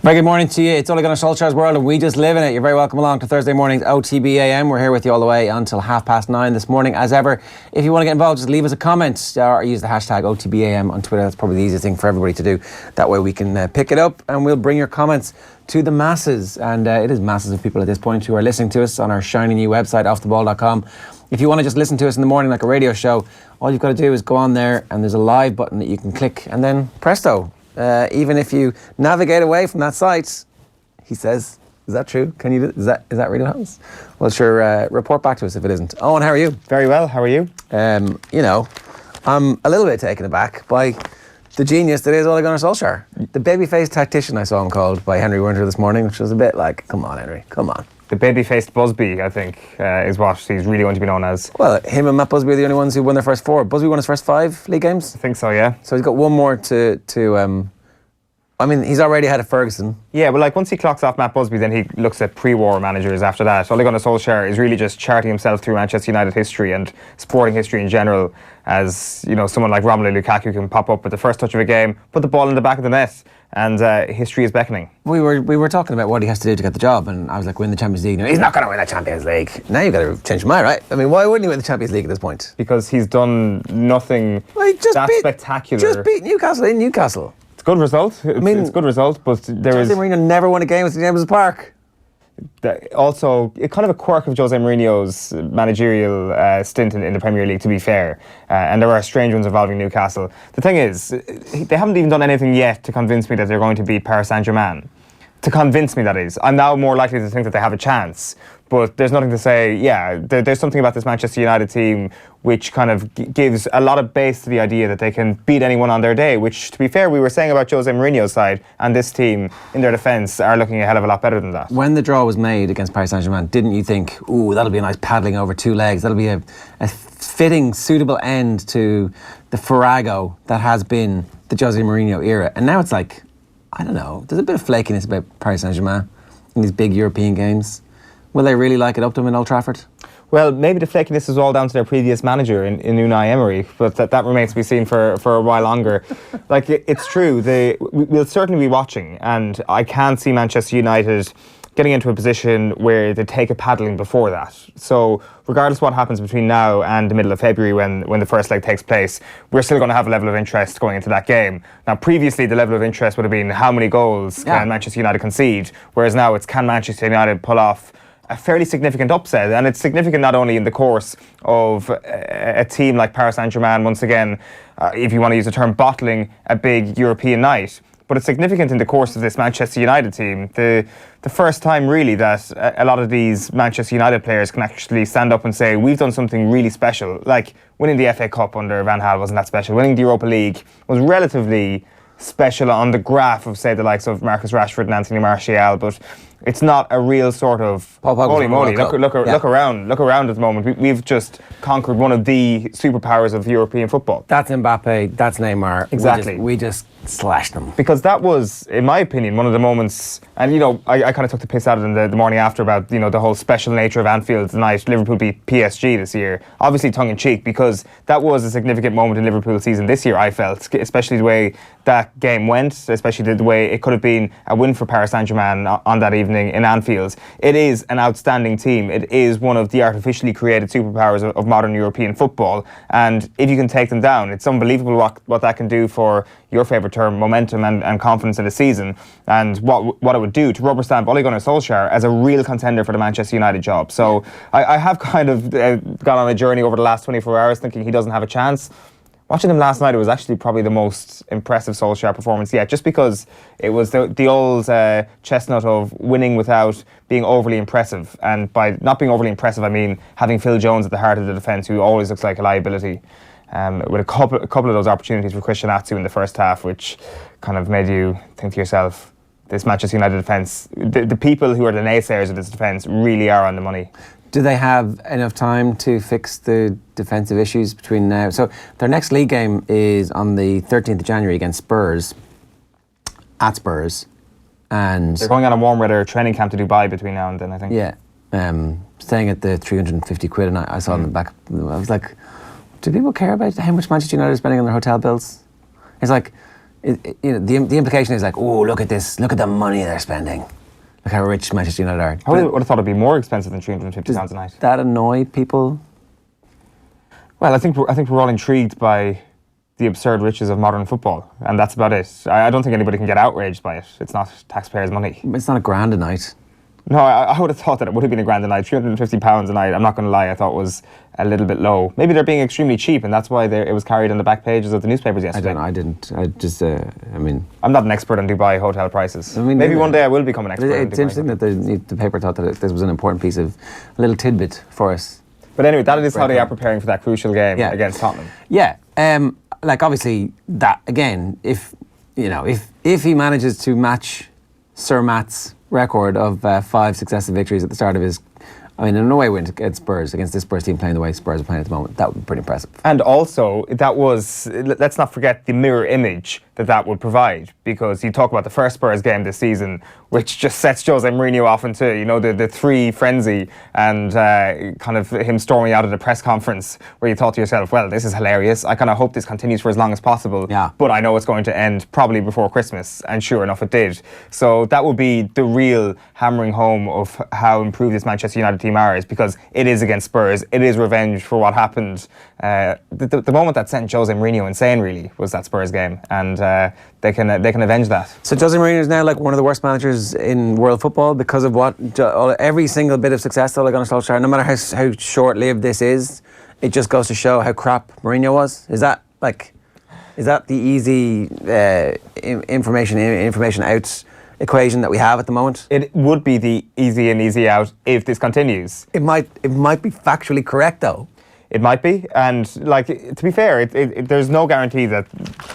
Very good morning to you. It's Olé Gunnar Solskjaer's world and we just live in it. You're very welcome along to Thursday morning's OTBAM. We're here with you all the way until 9:30 this morning. As ever, if you want to get involved, just leave us a comment or use the hashtag OTBAM on Twitter. That's probably the easiest thing for everybody to do. That way we can pick it up and we'll bring your comments to the masses. And it is masses of people at this point who are listening to us on our shiny new website, offtheball.com. If you want to just listen to us in the morning like a radio show, all you've got to do is go on there and there's a live button that you can click and then presto. Even if you navigate away from that site, he says, is that true? Can you? Is that really what happens? Well, sure. Report back to us if it isn't. Owen, how are you? Very well. How are you? I'm a little bit taken aback by the genius that is Olé Gunnar Solskjaer. The baby-faced tactician, I saw him called by Henry Winter this morning, which was a bit like, come on, Henry, come on. The baby-faced Busby, I think, is what he's really going to be known as. Well, him and Matt Busby are the only ones who won their first four. Busby won his first 5 league games? I think so, yeah. So he's got one more to he's already had a Ferguson. Yeah, but once he clocks off Matt Busby, then he looks at pre-war managers after that. Olé Gunnar Solskjaer is really just charting himself through Manchester United history and sporting history in general as, someone like Romelu Lukaku can pop up with the first touch of a game, put the ball in the back of the net, and history is beckoning. We were talking about what he has to do to get the job, and I was like, win the Champions League. No, he's not going to win the Champions League. Now you've got to change your mind, right? I mean, why wouldn't he win the Champions League at this point? Because he's done nothing spectacular. Just beat Newcastle in Newcastle. It's a good result. It's a good result, but Jose Mourinho never won a game at the James Park. Also, kind of a quirk of Jose Mourinho's managerial stint in the Premier League, to be fair. And there are strange ones involving Newcastle. The thing is, they haven't even done anything yet to convince me that they're going to beat Paris Saint-Germain. To convince me, that is. I'm now more likely to think that they have a chance. But there's nothing to say, there's something about this Manchester United team which kind of gives a lot of base to the idea that they can beat anyone on their day, which, to be fair, we were saying about Jose Mourinho's side, and this team, in their defence, are looking a hell of a lot better than that. When the draw was made against Paris Saint-Germain, didn't you think, ooh, that'll be a nice paddling over 2 legs, that'll be a fitting, suitable end to the farrago that has been the Jose Mourinho era? And now it's like, I don't know, there's a bit of flakiness about Paris Saint-Germain in these big European games. Will they really like it up to them in Old Trafford? Well, maybe the flakiness is all down to their previous manager in Unai Emery, but that remains to be seen for a while longer. It's true, we'll certainly be watching, and I can see Manchester United getting into a position where they take a paddling before that. So regardless of what happens between now and the middle of February when the first leg takes place, we're still going to have a level of interest going into that game. Now, previously, the level of interest would have been how many goals can Manchester United concede, whereas now it's can Manchester United pull off a fairly significant upset, and it's significant not only in the course of a team like Paris Saint-Germain, once again, if you want to use the term, bottling a big European night, but it's significant in the course of this Manchester United team. The first time, really, that a lot of these Manchester United players can actually stand up and say, we've done something really special. Like, winning the FA Cup under Van Gaal wasn't that special. Winning the Europa League was relatively special on the graph of, say, the likes of Marcus Rashford and Anthony Martial, but it's not a real sort of holy moly. Look around at the moment. We've just conquered one of the superpowers of European football. That's Mbappe, that's Neymar. Exactly. We just slashed them. Because that was, in my opinion, one of the moments, and I kind of took the piss out of them the morning after about, the whole special nature of Anfield tonight. Liverpool beat PSG this year. Obviously tongue in cheek, because that was a significant moment in Liverpool's season this year, I felt, especially the way that game went, especially the way it could have been a win for Paris Saint-Germain on that evening in Anfield. It is an outstanding team. It is one of the artificially created superpowers of modern European football, and if you can take them down, it's unbelievable what that can do for your favourite term, momentum and confidence in a season, and what it would do to rubber stamp Olé Gunnar Solskjaer as a real contender for the Manchester United job. So I have kind of gone on a journey over the last 24 hours thinking he doesn't have a chance. Watching him last night, it was actually probably the most impressive Solskjaer performance yet, just because it was the old chestnut of winning without being overly impressive. And by not being overly impressive, I mean having Phil Jones at the heart of the defence, who always looks like a liability. With a couple of those opportunities for Christian Atsu in the first half, which kind of made you think to yourself, this Manchester United defence, the people who are the naysayers of this defence really are on the money. Do they have enough time to fix the defensive issues between now? So their next league game is on the 13th of January against Spurs, at Spurs. And they're going on a warm weather training camp to Dubai between now and then, I think. Yeah. Staying at the 350 quid a night, I saw in the back. I was like, do people care about how much Manchester United are spending on their hotel bills? It's like, the implication is like, oh, look at this, look at the money they're spending. Look how rich Manchester United are. I would have thought it'd be more expensive than £350 a night. Does that annoy people? Well, I think we're all intrigued by the absurd riches of modern football, and that's about it. I don't think anybody can get outraged by it. It's not taxpayers' money. It's not £1,000 a night. No, I would have thought that it would have been £1,000 a ninight. £350 a night, I'm not going to lie, I thought was a little bit low. Maybe they're being extremely cheap, and that's why it was carried on the back pages of the newspapers yesterday. I mean... I'm not an expert on Dubai hotel prices. Maybe one day I will become an expert on Dubai. It's interesting that the paper thought that this was an important piece of a little tidbit for us. But anyway, that is how they are preparing for that crucial game against Tottenham. Yeah. Obviously, that, again, if he manages to match Sir Matt's record of 5 successive victories at the start of his... in no way win against Spurs, against this Spurs team playing the way Spurs are playing at the moment. That would be pretty impressive. And also, that was... Let's not forget the mirror image that would provide, because you talk about the first Spurs game this season, which just sets Jose Mourinho off into, the three frenzy and kind of him storming out at a press conference where you thought to yourself, well, this is hilarious. I kind of hope this continues for as long as possible. Yeah. But I know it's going to end probably before Christmas. And sure enough, it did. So that would be the real hammering home of how improved this Manchester United team are, is because it is against Spurs. It is revenge for what happened. The moment that sent Jose Mourinho insane, really, was that Spurs game. And they can avenge that. So Jose Mourinho is now like one of the worst managers in world football because of what every single bit of success that Olé Gunnar Solskjaer, no matter how short-lived this is, it just goes to show how crap Mourinho was. Is that the easy information out equation that we have at the moment? It would be the easy out if this continues. It might be factually correct though. It might be, and to be fair, there's no guarantee that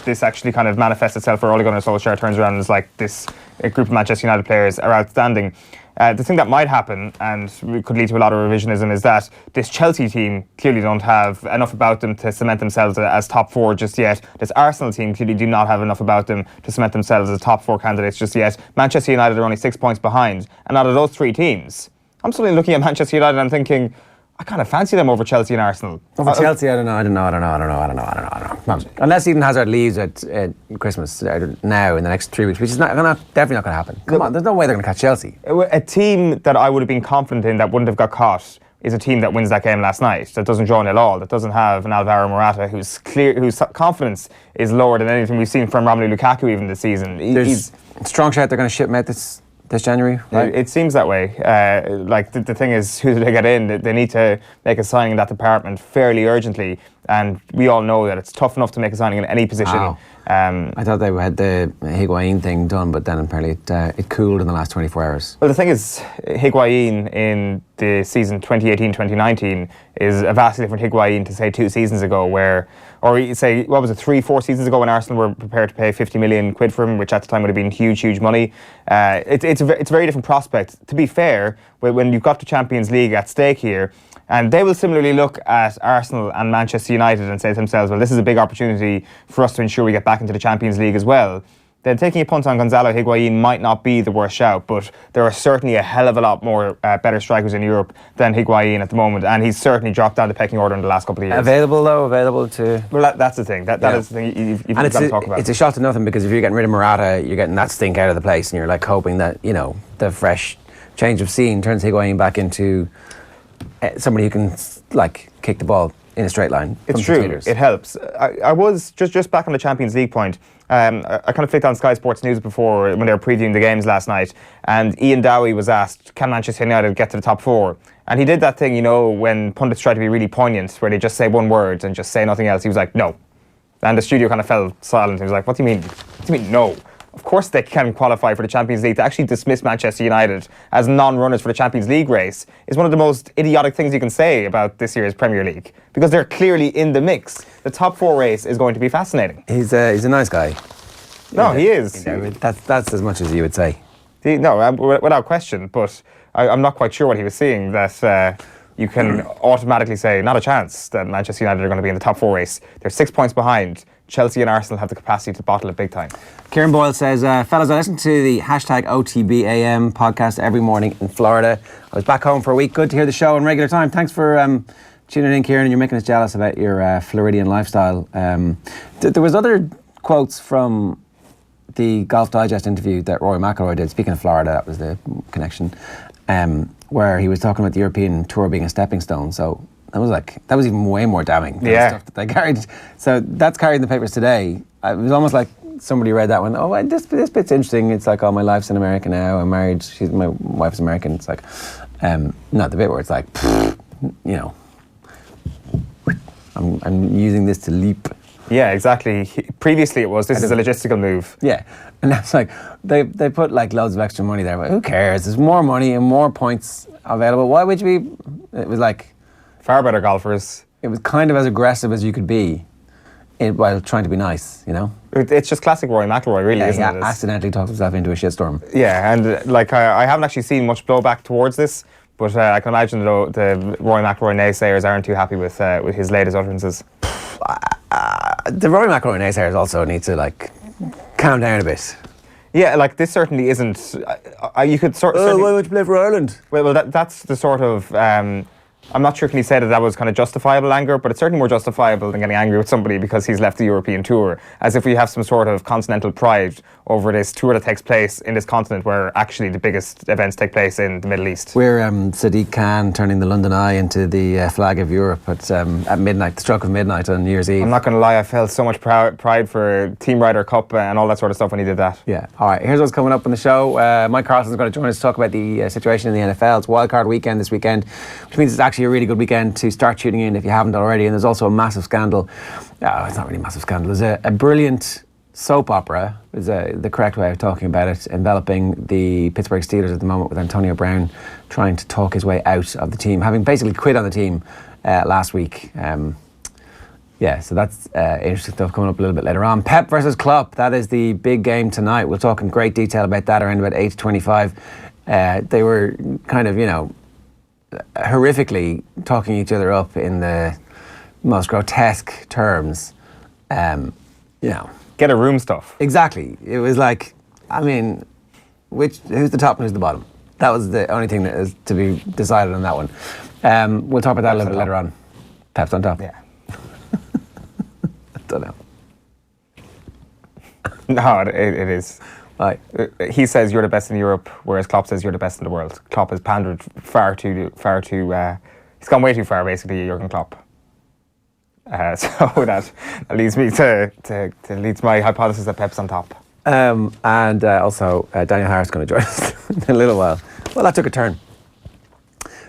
this actually kind of manifests itself, or Ole Gunnar Solskjaer turns around and is like, this group of Manchester United players are outstanding. The thing that might happen, and could lead to a lot of revisionism, is that this Chelsea team clearly don't have enough about them to cement themselves as top 4 just yet. This Arsenal team clearly do not have enough about them to cement themselves as top 4 candidates just yet. Manchester United are only 6 points behind, and out of those 3 teams, I'm suddenly looking at Manchester United and I'm thinking, I kind of fancy them over Chelsea and Arsenal. Over Chelsea, I don't know. Unless Eden Hazard leaves at Christmas now in the next 3 weeks, which is definitely not going to happen. Come on, there's no way they're going to catch Chelsea. A team that I would have been confident in that wouldn't have got caught is a team that wins that game last night, that doesn't draw nil all, that doesn't have an Alvaro Morata whose confidence is lower than anything we've seen from Romelu Lukaku even this season. There's strong shout they're going to ship him out this January, right? It seems that way. The thing is, who do they get in? They need to make a signing in that department fairly urgently, and we all know that it's tough enough to make a signing in any position. Wow. I thought they had the Higuain thing done, but then apparently it cooled in the last 24 hours. Well, the thing is, Higuain in the season 2018-2019 is a vastly different Higuain to, say, 2 seasons ago, or say, what was it, 3-4 seasons ago when Arsenal were prepared to pay 50 million quid for him, which at the time would have been huge money. It's a very different prospect. To be fair, when you've got the Champions League at stake here, and they will similarly look at Arsenal and Manchester United and say to themselves, well, this is a big opportunity for us to ensure we get back into the Champions League as well. Then taking a punt on Gonzalo Higuain might not be the worst shout, but there are certainly a hell of a lot more better strikers in Europe than Higuain at the moment, and he's certainly dropped down the pecking order in the last couple of years. Available to... Well, that's the thing. That is the thing you've got to talk about. It's a shot to nothing, because if you're getting rid of Morata, you're getting that stink out of the place, and you're like hoping that, the fresh change of scene turns Higuain back into somebody who can kick the ball in a straight line. It's true. It helps. I was just back on the Champions League point. I kind of flicked on Sky Sports News before when they were previewing the games last night, and Ian Dowie was asked, can Manchester United get to the top 4? And he did that thing, when pundits try to be really poignant, where they just say one word and just say nothing else. He was like, no. And the studio kind of fell silent. He was like, what do you mean? What do you mean, no? Of course they can qualify for the Champions League. To actually dismiss Manchester United as non-runners for the Champions League race is one of the most idiotic things you can say about this year's Premier League, because they're clearly in the mix. The top 4 race is going to be fascinating. He's a nice guy. No, he is. That's as much as you would say. No, without question, but I'm not quite sure what he was seeing, that you can automatically say, not a chance that Manchester United are going to be in the top 4 race. They're 6 points behind. Chelsea and Arsenal have the capacity to bottle it big time. Kieran Boyle says, fellas, I listen to the hashtag OTBAM podcast every morning in Florida. I was back home for a week. Good to hear the show on regular time. Thanks for tuning in, Kieran, and you're making us jealous about your Floridian lifestyle. There was other quotes from the Golf Digest interview that Rory McIlroy did, speaking of Florida, that was the connection, where he was talking about the European Tour being a stepping stone. So that was even way more damning than the stuff that they carried. So that's carried in the papers today. It was almost like somebody read that one. Oh, this bit's interesting. It's like, oh, my life's in America now. I'm married. My wife's American. It's like, not the bit where it's like, you know, I'm using this to leap. Yeah, exactly. Previously it was, this is a logistical move. Yeah, and that's like, they put like loads of extra money there, but who cares? There's more money and more points available. Why would you be, it was like... Far better golfers. It was kind of as aggressive as you could be while trying to be nice, you know? It's just classic Rory McIlroy, really, isn't it? He accidentally talked himself into a shitstorm. Yeah, and like I haven't actually seen much blowback towards this, but I can imagine the Rory McIlroy naysayers aren't too happy with his latest utterances. The Rory McIlroy naysayers also need to like calm down a bit. Yeah, like this certainly isn't. You could sort. Why won't you play for Ireland? Well, that's the sort of. I'm not sure can he say that was kind of justifiable anger, but it's certainly more justifiable than getting angry with somebody because he's left the European Tour, as if we have some sort of continental pride over this tour that takes place in this continent where actually the biggest events take place in the Middle East. We're Sadiq Khan turning the London Eye into the flag of Europe at midnight, the stroke of midnight on New Year's Eve. I'm not going to lie, I felt so much pride for Team Ryder Cup and all that sort of stuff when he did that. Yeah. All right, here's what's coming up on the show. Mike Carlson's going to join us to talk about the situation in the NFL. It's Wildcard weekend this weekend, which means it's actually a really good weekend to start tuning in if you haven't already. And there's also a massive scandal. It's not really a massive scandal. There's a brilliant soap opera, is the correct way of talking about it, enveloping the Pittsburgh Steelers at the moment, with Antonio Brown trying to talk his way out of the team, having basically quit on the team last week. So that's interesting stuff coming up a little bit later on. Pep versus Klopp, that is the big game tonight. We'll talk in great detail about that around about 8:25. They were kind of, horrifically talking each other up in the most grotesque terms. Get a room stuff. Exactly. It was like, who's the top and who's the bottom? That was the only thing that is to be decided on that one. We'll talk about that a little bit later on. Pep's on top. Yeah. I don't know. No, it is. Right. He says you're the best in Europe, whereas Klopp says you're the best in the world. Klopp has pandered far too. He's gone way too far, basically, Jurgen Klopp. So that leads me leads my hypothesis that Pep's on top. And also Daniel Harris is going to join us in a little while. Well, that took a turn.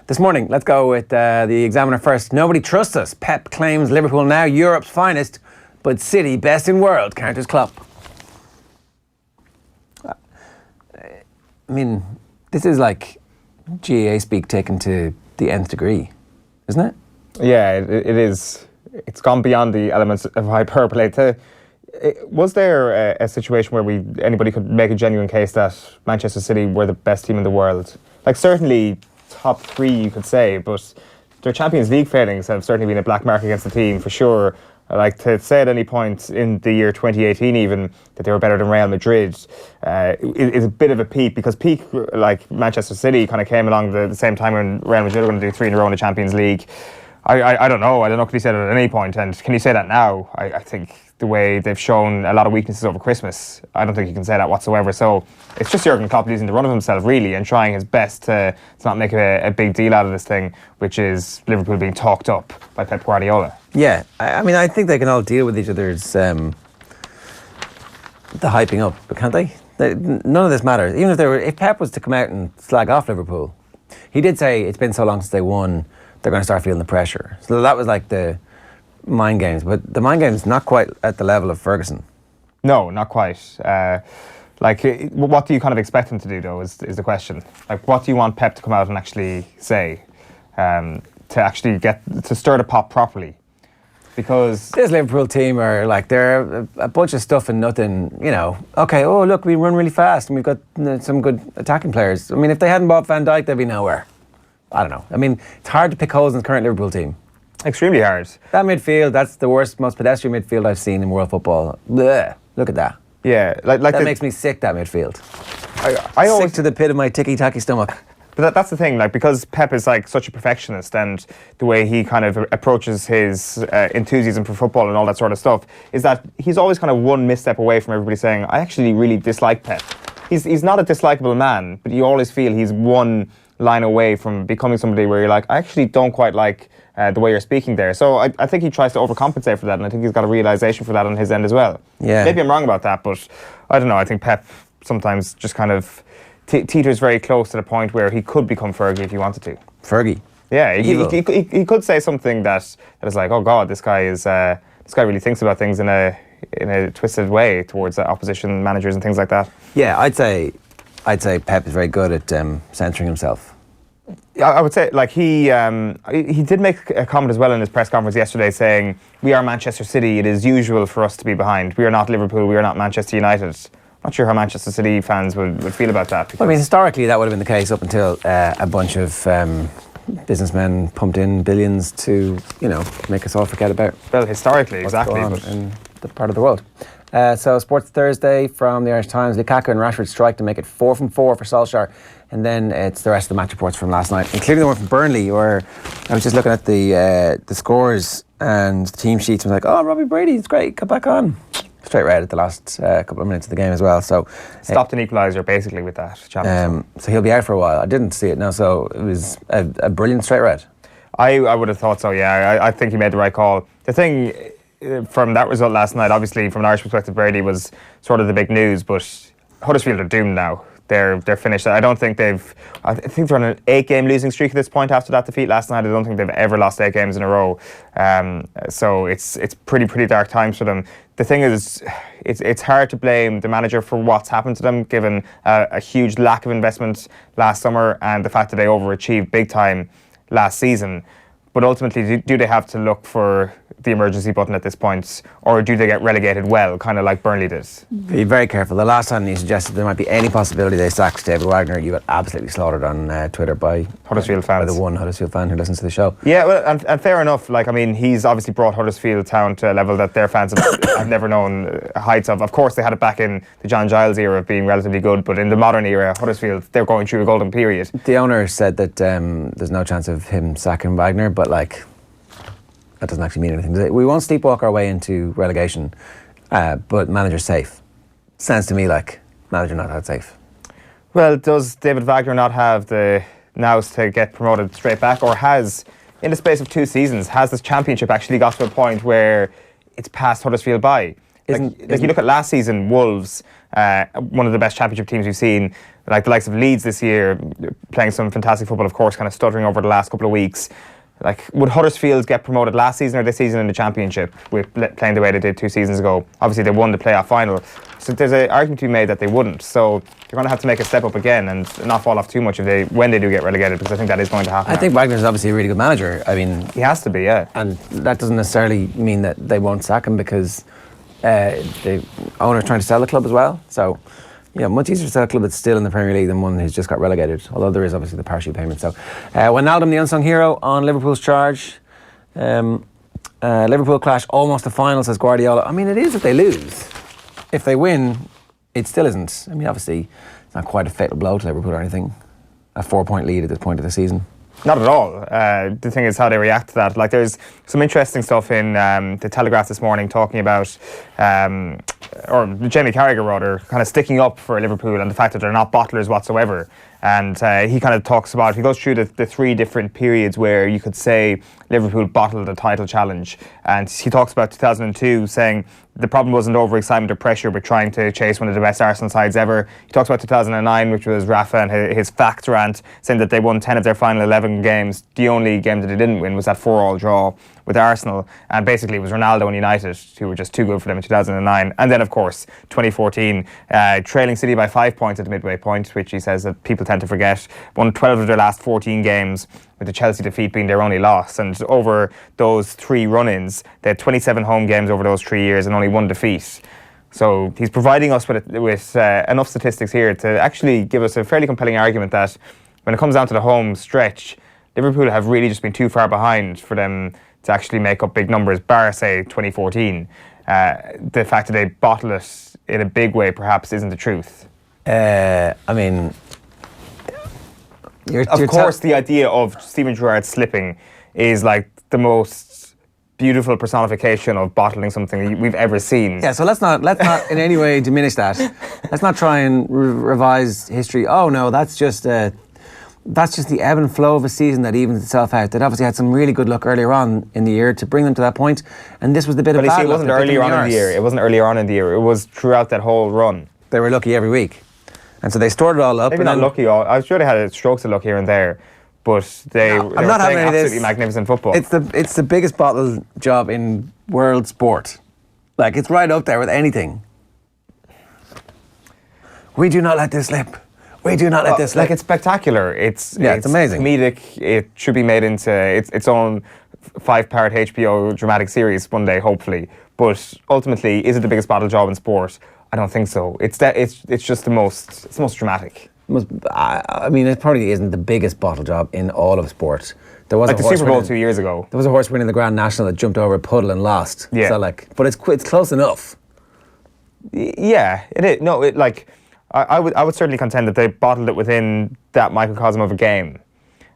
This morning, let's go with the Examiner first. Nobody trusts us. Pep claims Liverpool now Europe's finest, but City best in world, counters Klopp. This is like GAA speak taken to the nth degree, isn't it? Yeah, it is. It's gone beyond the elements of hyperbole. Was there a situation where anybody could make a genuine case that Manchester City were the best team in the world? Like, certainly top three, you could say, but their Champions League failings have certainly been a black mark against the team, for sure. Like, to say at any point in the year 2018 even that they were better than Real Madrid is a bit of a peak, because peak, like Manchester City, kind of came along the same time when Real Madrid were going to do 3 in a row in the Champions League. I don't know. I don't know if he said it at any point, and can you say that now? I think the way they've shown a lot of weaknesses over Christmas, I don't think you can say that whatsoever. So it's just Jurgen Klopp losing the run of himself, really, and trying his best to not make a big deal out of this thing, which is Liverpool being talked up by Pep Guardiola. Yeah, I think they can all deal with each other's the hyping up, but can't they? None of this matters. Even if Pep was to come out and slag off Liverpool, he did say it's been so long since they won, they're going to start feeling the pressure. So that was like the mind games, but the mind games not quite at the level of Ferguson. No, not quite. What do you kind of expect him to do, though, is the question. Like, what do you want Pep to come out and actually say to actually get to stir the pot properly? Because this Liverpool team are like, they're a bunch of stuff and nothing, Okay, oh look, we run really fast and we've got some good attacking players. If they hadn't bought Van Dijk, they'd be nowhere. I don't know. It's hard to pick holes in the current Liverpool team. Extremely hard. That midfield, that's the worst, most pedestrian midfield I've seen in world football. Blech, look at that. Yeah, that makes me sick, that midfield. I always sick to the pit of my ticky-tacky stomach. But that's the thing, like, because Pep is like such a perfectionist, and the way he kind of approaches his enthusiasm for football and all that sort of stuff, is that he's always kind of one misstep away from everybody saying, I actually really dislike Pep. He's not a dislikable man, but you always feel he's one line away from becoming somebody where you're like, I actually don't quite like the way you're speaking there. So I think he tries to overcompensate for that, and I think he's got a realisation for that on his end as well. Yeah. Maybe I'm wrong about that, but I don't know. I think Pep sometimes just kind of teeters very close to the point where he could become Fergie if he wanted to. Fergie? Yeah, he could say something that is like, oh God, this guy really thinks about things in a twisted way towards opposition managers and things like that. Yeah, I'd say Pep is very good at censoring himself. I would say, like, he did make a comment as well in his press conference yesterday saying, we are Manchester City, it is usual for us to be behind. We are not Liverpool, we are not Manchester United. Not sure how Manchester City fans would feel about that. Well, I mean, historically that would have been the case up until a bunch of businessmen pumped in billions to, make us all forget about. Well, historically, exactly. In the part of the world. So Sports Thursday from the Irish Times, Lukaku and Rashford strike to make it 4 from 4 for Solskjaer. And then it's the rest of the match reports from last night, including the one from Burnley, where I was just looking at the scores and the team sheets and was like, oh, Robbie Brady, it's great, got back on. Straight red at the last couple of minutes of the game as well. So stopped an equaliser basically with that challenge. So he'll be out for a while. I didn't see it now, so it was a brilliant straight red. I would have thought so, yeah. I think he made the right call. The thing from that result last night, obviously from an Irish perspective, Brady was sort of the big news, but Huddersfield are doomed now. They're finished. I think they're on an 8-game losing streak at this point after that defeat last night. I don't think they've ever lost 8 games in a row. So it's pretty dark times for them. The thing is, it's hard to blame the manager for what's happened to them, given a huge lack of investment last summer and the fact that they overachieved big time last season. But ultimately, do they have to look for the emergency button at this point, or do they get relegated well, kind of like Burnley did? Be very careful. The last time you suggested there might be any possibility they sacked David Wagner, you got absolutely slaughtered on Twitter by Huddersfield fans. By the one Huddersfield fan who listens to the show. Yeah, well, and fair enough. Like, I mean, he's obviously brought Huddersfield Town to a level that their fans have never known heights of. Of course, they had it back in the John Giles era of being relatively good, but in the modern era, Huddersfield, they're going through a golden period. The owner said that there's no chance of him sacking Wagner, but like, that doesn't actually mean anything. We won't sleepwalk our way into relegation, but manager's safe. Sounds to me like manager not that safe. Well, does David Wagner not have the nous to get promoted straight back, or has, in the space of 2 seasons, has this championship actually got to a point where it's passed Huddersfield by? Like you look at last season, Wolves, one of the best championship teams we've seen, like the likes of Leeds this year, playing some fantastic football, of course, kind of stuttering over the last couple of weeks. Like, would Huddersfield get promoted last season or this season in the Championship with playing the way they did 2 seasons ago? Obviously, they won the playoff final. So there's an argument to be made that they wouldn't. So they're going to have to make a step up again and not fall off too much when they do get relegated, because I think that is going to happen. I think Wagner's obviously a really good manager. I mean, he has to be, yeah. And that doesn't necessarily mean that they won't sack him, because the owner's trying to sell the club as well. So, much easier to sell a club that's still in the Premier League than one who's just got relegated, although there is obviously the partial payment. So, Wijnaldum, the unsung hero, on Liverpool's charge. Liverpool clash almost a final, says Guardiola. I mean, it is if they lose. If they win, it still isn't. I mean, obviously, it's not quite a fatal blow to Liverpool or anything. A 4-point lead at this point of the season. Not at all. The thing is how they react to that. Like, there's some interesting stuff in the Telegraph this morning talking about, or Jamie Carragher rather, kind of sticking up for Liverpool and the fact that they're not bottlers whatsoever. And he kind of talks about, he goes through the 3 different periods where you could say Liverpool bottled a title challenge. And he talks about 2002, saying the problem wasn't overexcitement or pressure, but trying to chase one of the best Arsenal sides ever. He talks about 2009, which was Rafa and his facts rant, saying that they won 10 of their final 11 games. The only game that they didn't win was that 4-4 draw with Arsenal. And basically it was Ronaldo and United who were just too good for them in 2009. And then, of course, 2014, trailing City by 5 points at the midway point, which he says that people tend to forget. Won 12 of their last 14 games, with the Chelsea defeat being their only loss. And over those 3 run-ins, they had 27 home games over those 3 years and only 1 defeat. So he's providing us with enough statistics here to actually give us a fairly compelling argument that when it comes down to the home stretch, Liverpool have really just been too far behind for them to actually make up big numbers, bar, say, 2014. The fact that they bottle it in a big way perhaps isn't the truth. I mean, Of course, the idea of Steven Gerrard slipping is like the most beautiful personification of bottling something we've ever seen. Yeah, so let's not in any way diminish that. Let's not try and revise history. Oh no, that's just the ebb and flow of a season that evens itself out. They'd obviously had some really good luck earlier on in the year to bring them to that point, and this was the bit of bad luck. But it wasn't earlier on in the year. It wasn't earlier on in the year. It was throughout that whole run. They were lucky every week, and so they stored it all up. Maybe not lucky. I'm sure they had strokes of luck here and there, but they were playing absolutely magnificent football. It's the biggest bottle job in world sport. Like, it's right up there with anything. We do not let this slip. We do not let this slip. Like, it's spectacular. It's amazing. Comedic. It should be made into its own 5-part HBO dramatic series one day, hopefully. But ultimately, is it the biggest bottle job in sport? I don't think so. It's just the most dramatic. I mean, it probably isn't the biggest bottle job in all of sport. There was like the Super Bowl 2 years ago. There was a horse winning the Grand National that jumped over a puddle and lost. Yeah. So but it's close enough. Yeah, it is. No, I would certainly contend that they bottled it within that microcosm of a game.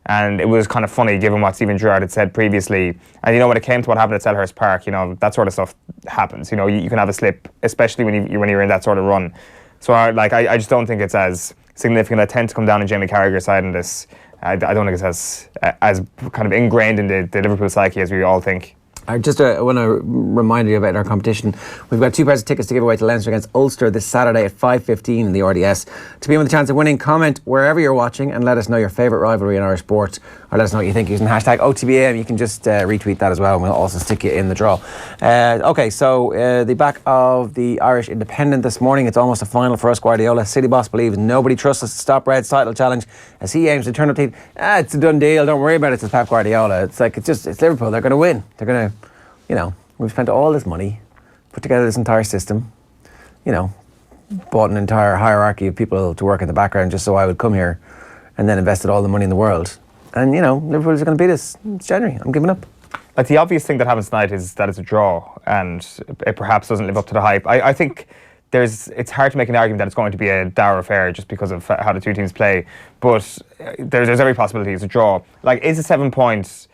And it was kind of funny given what Steven Gerrard had said previously. And when it came to what happened at Selhurst Park, that sort of stuff happens. You can have a slip, especially when you're in that sort of run. So I just don't think it's as significant. I tend to come down on Jamie Carragher's side in this. I don't think it's as kind of ingrained in the Liverpool psyche as we all think. I just want to remind you about our competition. We've got 2 pairs of tickets to give away to Leinster against Ulster this Saturday at 5:15 in the RDS. To be in with a chance of winning, comment wherever you're watching and let us know your favourite rivalry in Irish sport, or let us know what you think using hashtag OTBAM. You can just retweet that as well, and we'll also stick you in the draw. Okay, so the back of the Irish Independent this morning. It's almost a final for us. Guardiola, City boss, believes nobody trusts us to stop Red's title challenge as he aims to turn up the team. It's a done deal. Don't worry about it. It's Pep Guardiola. It's Liverpool. They're going to win. They're going to. We've spent all this money, put together this entire system, bought an entire hierarchy of people to work in the background just so I would come here, and then invested all the money in the world. And, Liverpool's going to beat us. It's January. I'm giving up. Like, the obvious thing that happens tonight is that it's a draw, and it perhaps doesn't live up to the hype. I think it's hard to make an argument that it's going to be a dour affair just because of how the two teams play, but there's every possibility it's a draw. Like, is a 7-point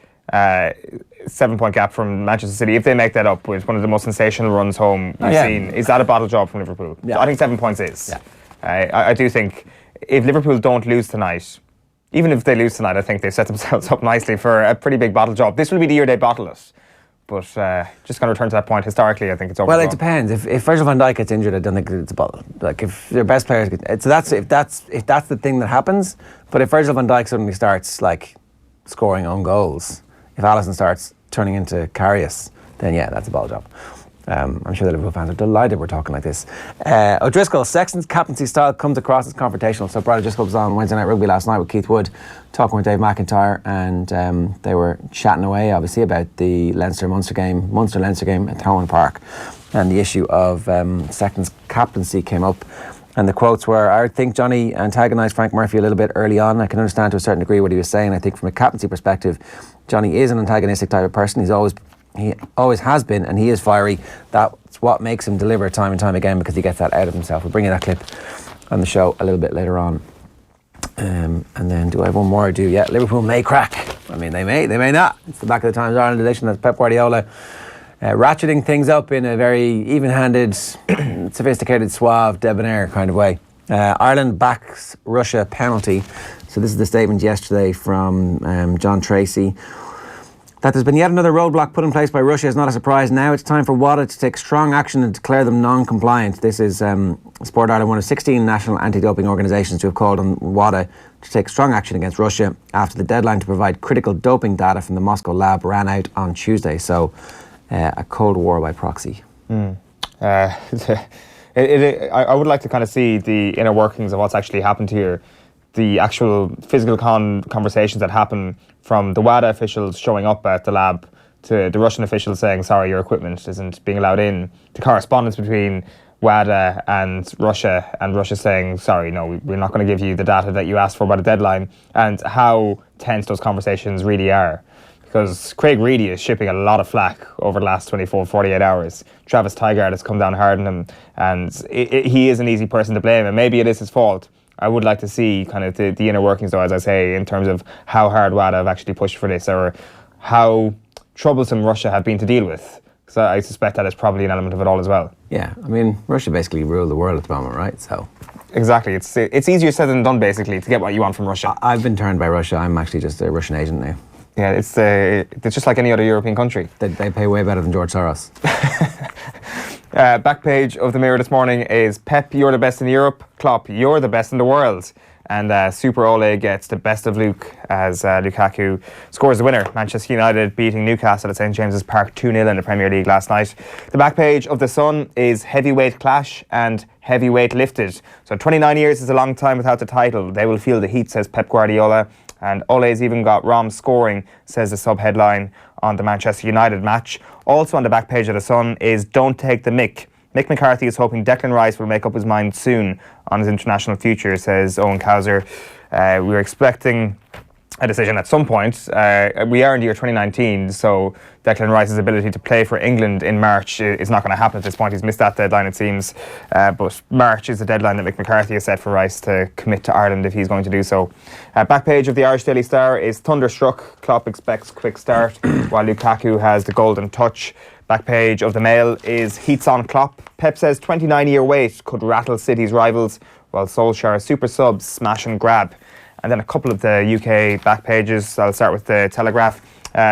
gap from Manchester City, if they make that up with one of the most sensational runs home we've seen, is that a bottle job from Liverpool? Yeah. So I think 7 points is. Yeah. I do think if Liverpool don't lose tonight, even if they lose tonight, I think they've set themselves up nicely for a pretty big bottle job. This will be the year they bottle it. But just going to return to that point, historically, I think it's over. Well, it depends. If Virgil van Dijk gets injured, I don't think it's a bottle. Like, if their best players get, if that's the thing that happens. But if Virgil van Dijk suddenly starts scoring own goals, if Alisson starts turning into Karius, then that's a ball job. I'm sure the Liverpool fans are delighted we're talking like this. O'Driscoll, Sexton's captaincy style comes across as confrontational. So Brad O'Driscoll was on Wednesday Night Rugby last night with Keith Wood, talking with Dave McIntyre, and they were chatting away, obviously, about the Munster-Leinster game at Thomond Park, and the issue of Sexton's captaincy came up. And the quotes were, I think Johnny antagonised Frank Murphy a little bit early on. I can understand to a certain degree what he was saying. I think from a captaincy perspective, Johnny is an antagonistic type of person. He always has been, and he is fiery. That's what makes him deliver time and time again, because he gets that out of himself. We'll bring you that clip on the show a little bit later on. And then, do I have one more? I do, yeah. Liverpool may crack. I mean, they may not. It's the back of the Times Ireland edition. That's Pep Guardiola ratcheting things up in a very even-handed, sophisticated, suave, debonair kind of way. Ireland backs Russia penalty. So this is the statement yesterday from John Tracy. That there's been yet another roadblock put in place by Russia is not a surprise. Now it's time for WADA to take strong action and declare them non-compliant. This is Sport Ireland, one of 16 national anti-doping organisations, to have called on WADA to take strong action against Russia after the deadline to provide critical doping data from the Moscow lab ran out on Tuesday. So a cold war by proxy. I would like to kind of see the inner workings of what's actually happened here. The actual physical conversations that happen from the WADA officials showing up at the lab to the Russian officials saying, sorry, your equipment isn't being allowed in, the correspondence between WADA and Russia saying, sorry, no, we're not going to give you the data that you asked for by the deadline, and how tense those conversations really are. Because Craig Reedy is shipping a lot of flack over the last 24, 48 hours. Travis Tygart has come down hard on him, and he is an easy person to blame, and maybe it is his fault. I would like to see kind of the inner workings, though, as I say, in terms of how hard WADA have actually pushed for this, or how troublesome Russia have been to deal with. So I suspect that is probably an element of it all as well. Yeah, I mean, Russia basically rule the world at the moment, right? So exactly, it's easier said than done, basically, to get what you want from Russia. I've been turned by Russia. I'm actually just a Russian agent now. Yeah, it's just like any other European country. They pay way better than George Soros. Back page of the Mirror this morning is Pep, you're the best in Europe. Klopp, you're the best in the world. And Super Olé gets the best of Luke as Lukaku scores the winner. Manchester United beating Newcastle at St James's Park 2-0 in the Premier League last night. The back page of The Sun is heavyweight clash and heavyweight lifted. So 29 years is a long time without the title. They will feel the heat, says Pep Guardiola. And Ole's even got Rom scoring, says the sub-headline on the Manchester United match. Also on the back page of The Sun is Don't Take the Mick. Mick McCarthy is hoping Declan Rice will make up his mind soon on his international future, says Owen Cowser. We're expecting a decision at some point. We are in the year 2019, so Declan Rice's ability to play for England in March is not going to happen at this point. He's missed that deadline, it seems. But March is the deadline that Mick McCarthy has set for Rice to commit to Ireland if he's going to do so. Back page of the Irish Daily Star is thunderstruck. Klopp expects quick start, while Lukaku has the golden touch. Back page of the Mail is heats on Klopp. Pep says 29-year wait could rattle City's rivals, while Solskjaer super subs smash and grab. And then a couple of the UK back pages. I'll start with the Telegraph.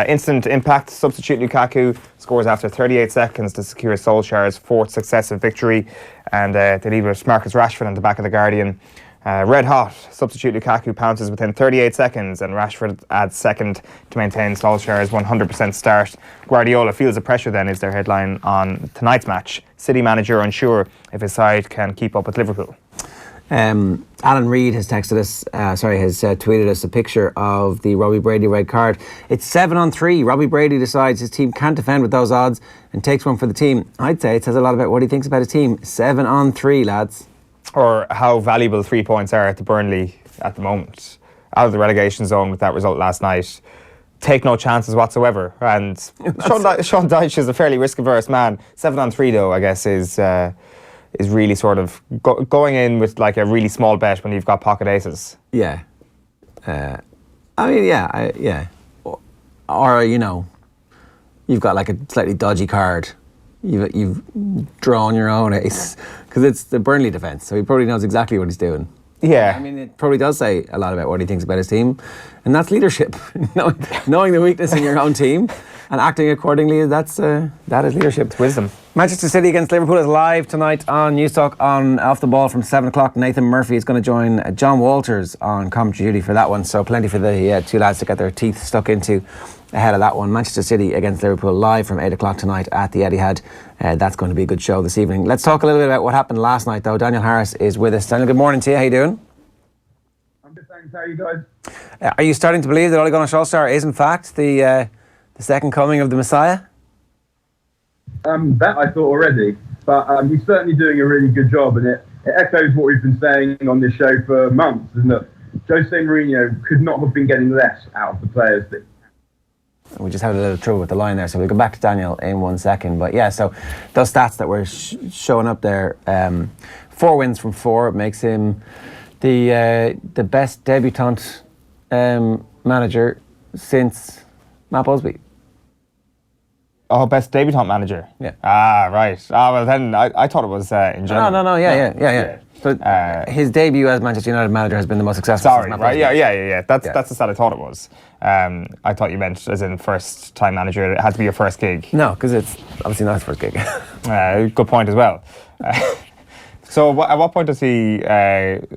Instant impact, substitute Lukaku scores after 38 seconds to secure Solskjaer's fourth successive victory. And they leave with Marcus Rashford on the back of the Guardian. Red hot, substitute Lukaku pounces within 38 seconds and Rashford adds second to maintain Solskjaer's 100% start. Guardiola feels the pressure then, is their headline on tonight's match. City manager unsure if his side can keep up with Liverpool. Alan Reid has texted us, has tweeted us a picture of the Robbie Brady red card. It's 7-on-3. Robbie Brady decides his team can't defend with those odds and takes one for the team. I'd say it says a lot about what he thinks about his team. 7-on-3, lads. Or how valuable 3 points are to Burnley at the moment. Out of the relegation zone with that result last night. Take no chances whatsoever. And Sean Dyche is a fairly risk-averse man. 7-on-3, though, I guess, is really sort of going in with like a really small bet when you've got pocket aces. Yeah. Yeah. Or, you know, you've got like a slightly dodgy card. You've drawn your own ace. Because it's the Burnley defence, so he probably knows exactly what he's doing. Yeah. I mean, it probably does say a lot about what he thinks about his team. And that's leadership. Knowing the weakness in your own team and acting accordingly, that is leadership. It's wisdom. Manchester City against Liverpool is live tonight on Newstalk on Off the Ball from 7 o'clock. Nathan Murphy is going to join John Walters on commentary duty for that one. So plenty for the two lads to get their teeth stuck into ahead of that one. Manchester City against Liverpool live from 8 o'clock tonight at the Etihad. That's going to be a good show this evening. Let's talk a little bit about what happened last night, though. Daniel Harris is with us. Daniel, good morning to you. How you doing? I'm good, thanks. How are you guys? Are you starting to believe that Olé Gunnar Solskjaer is in fact the second coming of the Messiah? That I thought already, but he's certainly doing a really good job, and it echoes what we've been saying on this show for months, isn't it? Jose Mourinho could not have been getting less out of the players that. We just had a little trouble with the line there, so we'll go back to Daniel in 1 second. But yeah, so those stats that were showing up there, 4 wins from 4 makes him the best debutant manager since Matt Busby. Oh, best debutant manager? Yeah. Ah, right. Ah, well then, I thought it was in general. No, yeah. But his debut as Manchester United manager has been the most successful. Sorry, right? Yeah. That's the stat I thought it was. I thought you meant as in first time manager. It had to be your first gig. No, because it's obviously not his first gig. Good point as well. So at what point does he?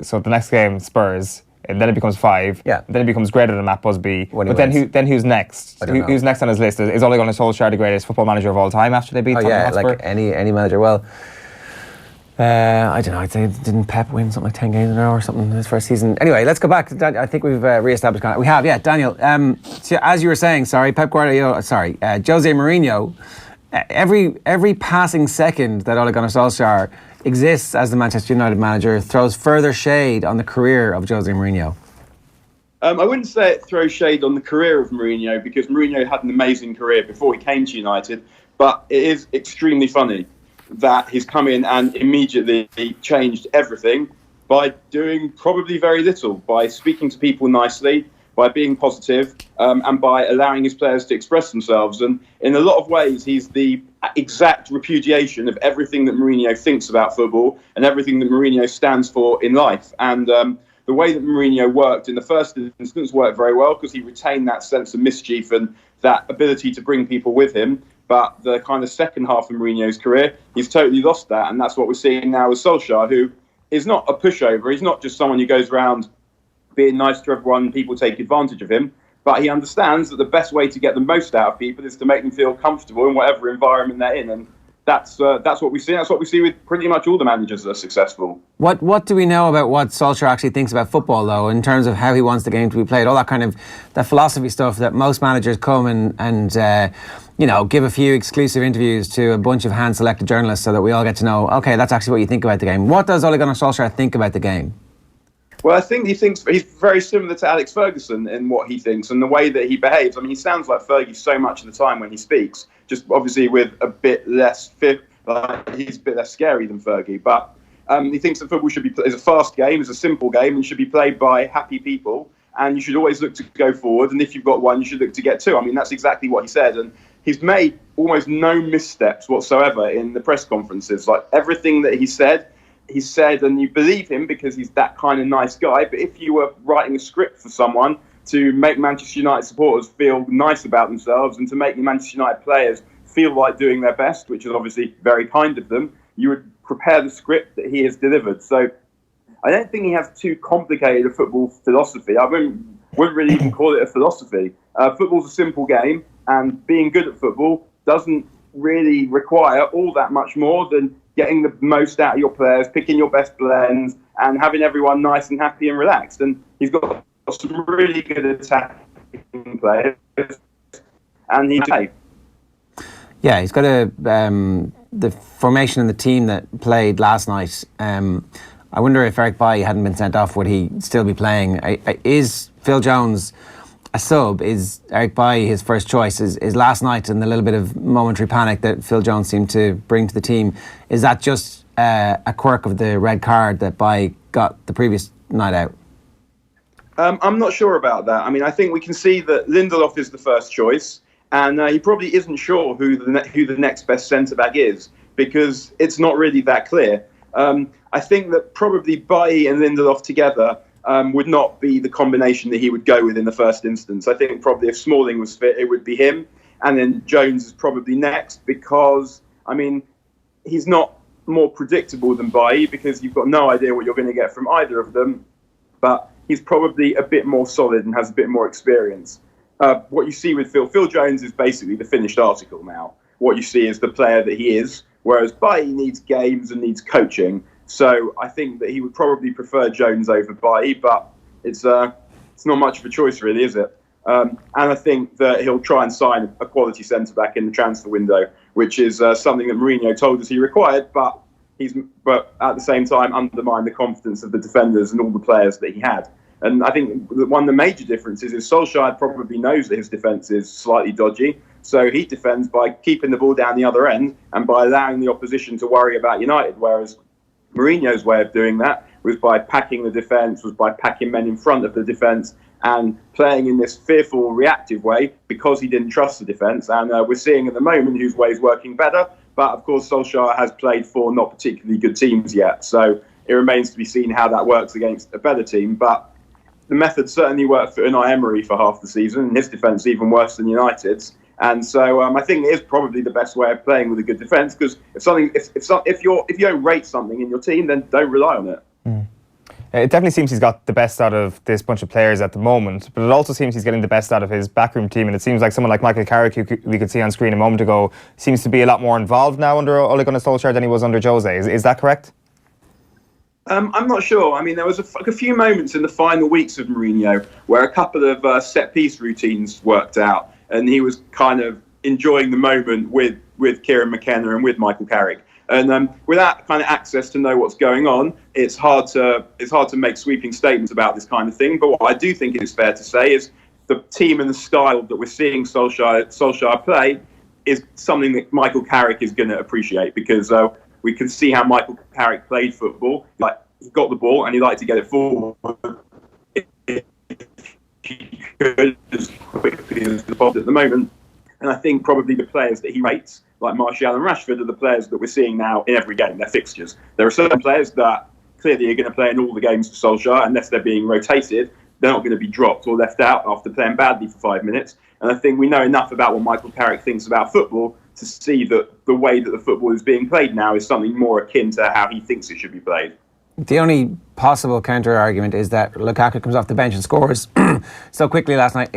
So the next game, Spurs. And then it becomes 5. Yeah. Then it becomes greater than Matt Busby. But then who's next? Who's next on his list? Is Ole Gunnar Solskjaer the greatest football manager of all time after they beat Tottenham Hotspur? Like any manager. Well, I don't know. I'd say didn't Pep win something like 10 games in a row or something in his first season? Anyway, let's go back to Daniel. I think we've re-established contact. We have, yeah, Daniel. So as you were saying, Pep Guardiola. Jose Mourinho. Every passing second that Ole Gunnar Solskjaer exists as the Manchester United manager throws further shade on the career of Jose Mourinho. I wouldn't say it throws shade on the career of Mourinho because Mourinho had an amazing career before he came to United, but it is extremely funny that he's come in and immediately changed everything by doing probably very little, by speaking to people nicely, by being positive, and by allowing his players to express themselves. And in a lot of ways, he's the exact repudiation of everything that Mourinho thinks about football and everything that Mourinho stands for in life. And the way that Mourinho worked in the first instance worked very well because he retained that sense of mischief and that ability to bring people with him. But the kind of second half of Mourinho's career, he's totally lost that. And that's what we're seeing now with Solskjaer, who is not a pushover. He's not just someone who goes around being nice to everyone and people take advantage of him. But he understands that the best way to get the most out of people is to make them feel comfortable in whatever environment they're in. And that's what we see. That's what we see with pretty much all the managers that are successful. What do we know about what Solskjaer actually thinks about football, though, in terms of how he wants the game to be played? All that kind of that philosophy stuff that most managers come and give a few exclusive interviews to a bunch of hand-selected journalists so that we all get to know, okay, that's actually what you think about the game. What does Olé Gunnar Solskjaer think about the game? Well, I think he thinks he's very similar to Alex Ferguson in what he thinks and the way that he behaves. I mean, he sounds like Fergie so much of the time when he speaks, just obviously with a bit less he's a bit less scary than Fergie. But he thinks that football is a fast game, is a simple game, and should be played by happy people. And you should always look to go forward. And if you've got one, you should look to get two. I mean, that's exactly what he said. And he's made almost no missteps whatsoever in the press conferences. Like everything that he said, and you believe him because he's that kind of nice guy. But if you were writing a script for someone to make Manchester United supporters feel nice about themselves and to make the Manchester United players feel like doing their best, which is obviously very kind of them, you would prepare the script that he has delivered. So I don't think he has too complicated a football philosophy. I wouldn't really even call it a philosophy. Football's a simple game, and being good at football doesn't really require all that much more than getting the most out of your players, picking your best blends, and having everyone nice and happy and relaxed. And he's got some really good attacking players, and he's Yeah, he's got the formation and the team that played last night. I wonder if Eric Bailly hadn't been sent off, would he still be playing? Is Phil Jones a sub? Is Eric Bailly his first choice? Is last night and the little bit of momentary panic that Phil Jones seemed to bring to the team, is that just a quirk of the red card that Bailly got the previous night out? I'm not sure about that. I mean, I think we can see that Lindelof is the first choice, and he probably isn't sure who the next best centre-back is, because it's not really that clear. I think that probably Bailly and Lindelof together would not be the combination that he would go with in the first instance. I think probably if Smalling was fit, it would be him. And then Jones is probably next because, I mean, he's not more predictable than Bailly because you've got no idea what you're going to get from either of them. But he's probably a bit more solid and has a bit more experience. What you see with Phil Jones is basically the finished article now. What you see is the player that he is, whereas Bailly needs games and needs coaching. So I think that he would probably prefer Jones over Bailly, but it's not much of a choice, really, is it? And I think that he'll try and sign a quality centre-back in the transfer window, which is something that Mourinho told us he required, but at the same time undermined the confidence of the defenders and all the players that he had. And I think one of the major differences is Solskjaer probably knows that his defence is slightly dodgy, so he defends by keeping the ball down the other end and by allowing the opposition to worry about United, whereas Mourinho's way of doing that was by packing the defence, was by packing men in front of the defence and playing in this fearful, reactive way because he didn't trust the defence. And we're seeing at the moment whose way is working better. But, of course, Solskjaer has played for not particularly good teams yet. So it remains to be seen how that works against a better team. But the method certainly worked for Unai Emery for half the season, and his defence even worse than United's. And so I think it is probably the best way of playing with a good defence, because if you don't rate something in your team, then don't rely on it. Mm. It definitely seems he's got the best out of this bunch of players at the moment, but it also seems he's getting the best out of his backroom team, and it seems like someone like Michael Carrick, who we could see on screen a moment ago, seems to be a lot more involved now under Olé Gunnar Solskjaer than he was under Jose. Is that correct? I'm not sure. I mean, there was a few moments in the final weeks of Mourinho where a couple of set-piece routines worked out, and he was kind of enjoying the moment with Kieran McKenna and with Michael Carrick. And without kind of access to know what's going on, it's hard to make sweeping statements about this kind of thing. But what I do think it is fair to say is the team and the style that we're seeing Solskjaer play is something that Michael Carrick is going to appreciate, because we can see how Michael Carrick played football. Like, he got the ball and he liked to get it forward if he could as quickly as possible at the moment. And I think probably the players that he rates, like Martial and Rashford, are the players that we're seeing now in every game. They're fixtures. There are certain players that clearly are going to play in all the games for Solskjaer unless they're being rotated. They're not going to be dropped or left out after playing badly for 5 minutes. And I think we know enough about what Michael Carrick thinks about football to see that the way that the football is being played now is something more akin to how he thinks it should be played. The only possible counter-argument is that Lukaku comes off the bench and scores so quickly last night.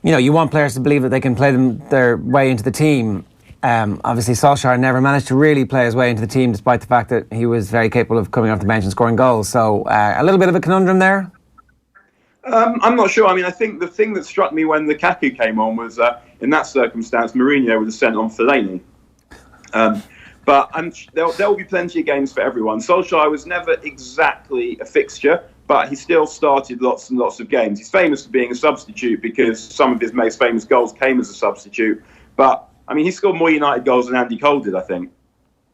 You want players to believe that they can play their way into the team. Obviously, Solskjaer never managed to really play his way into the team, despite the fact that he was very capable of coming off the bench and scoring goals. So a little bit of a conundrum there. I'm not sure. I mean, I think the thing that struck me when Lukaku came on was, in that circumstance, Mourinho would have sent on Fellaini. But there will be plenty of games for everyone. Solskjaer was never exactly a fixture, but he still started lots and lots of games. He's famous for being a substitute because some of his most famous goals came as a substitute. But, I mean, he scored more United goals than Andy Cole did, I think.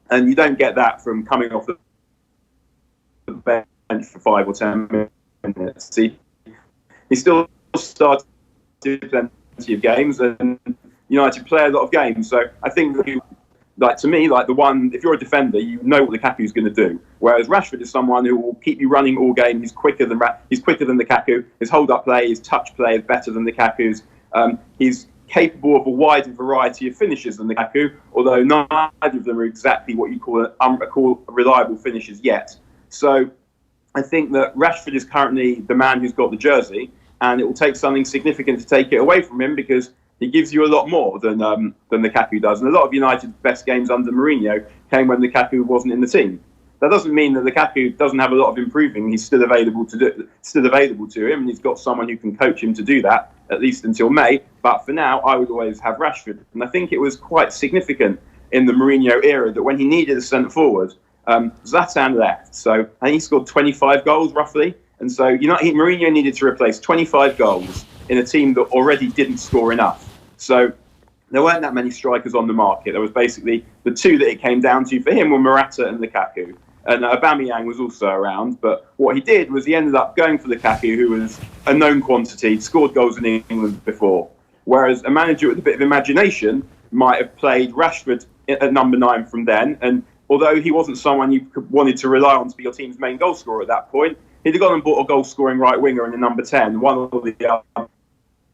And you don't get that from coming off the bench for 5 or 10 minutes. He still started plenty of games, and United play a lot of games. So I think if you're a defender, you know what Lukaku's going to do. Whereas Rashford is someone who will keep you running all game. He's quicker than Lukaku. His hold-up play, his touch play is better than Lukaku's. He's capable of a wider variety of finishes than Lukaku, although neither of them are exactly what you call reliable finishes yet. So I think that Rashford is currently the man who's got the jersey, and it will take something significant to take it away from him because he gives you a lot more than Lukaku does. And a lot of United's best games under Mourinho came when Lukaku wasn't in the team. That doesn't mean that Lukaku doesn't have a lot of improving. He's still available to him, and he's got someone who can coach him to do that, at least until May. But for now, I would always have Rashford. And I think it was quite significant in the Mourinho era that when he needed a centre-forward, Zlatan left. So I think he scored 25 goals, roughly. And so Mourinho needed to replace 25 goals in a team that already didn't score enough. So there weren't that many strikers on the market. There was basically the two that it came down to for him were Morata and Lukaku. And Aubameyang was also around. But what he did was he ended up going for Lukaku, who was a known quantity, scored goals in England before. Whereas a manager with a bit of imagination might have played Rashford at number 9 from then. And although he wasn't someone you wanted to rely on to be your team's main goal scorer at that point, he'd have gone and bought a goal-scoring right winger in the number 10, one or the other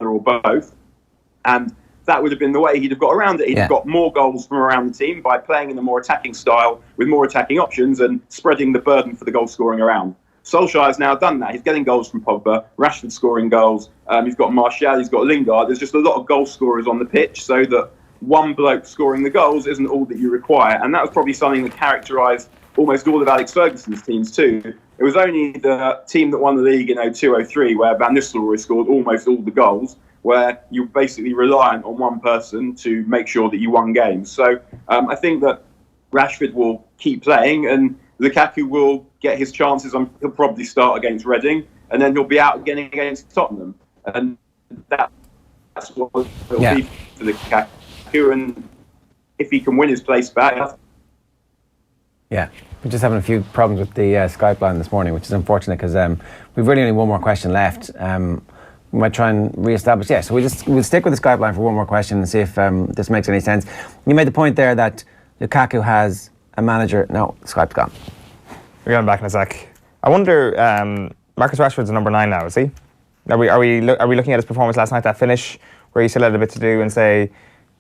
or both. And that would have been the way he'd have got around it. He'd have got more goals from around the team by playing in a more attacking style with more attacking options and spreading the burden for the goal scoring around. Solskjaer has now done that. He's getting goals from Pogba, Rashford scoring goals. He's got Martial, he's got Lingard. There's just a lot of goal scorers on the pitch so that one bloke scoring the goals isn't all that you require. And that was probably something that characterised almost all of Alex Ferguson's teams too. It was only the team that won the league in 02-03 where Van Nistelrooy scored almost all the goals, where you're basically reliant on one person to make sure that you won games. So I think that Rashford will keep playing and Lukaku will get his chances. He'll probably start against Reading and then he'll be out again against Tottenham. And that's what it'll be for Lukaku. And if he can win his place back... Yeah, we're just having a few problems with the Skype line this morning, which is unfortunate because we've really only one more question left. We might try and re-establish. Yeah, so we'll stick with the Skype line for one more question and see if this makes any sense. You made the point there that Lukaku has a manager. No, Skype's gone. We're going back in a sec. I wonder, Marcus Rashford's number 9 now, is he? Are we looking at his performance last night, that finish, where he still had a bit to do and say,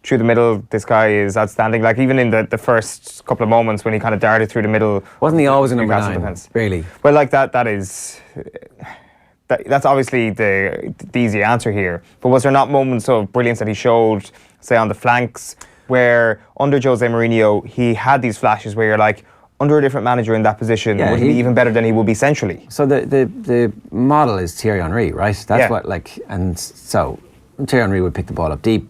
through the middle, this guy is outstanding. Like even in the first couple of moments when he kind of darted through the middle. Wasn't he always a number 9? Defense. Really? Well, like that's obviously the easy answer here. But was there not moments of brilliance that he showed, say on the flanks, where under Jose Mourinho he had these flashes where you're like, under a different manager in that position, would he be even better than he would be centrally? So the model is Thierry Henry, right? That's what and so Thierry Henry would pick the ball up deep.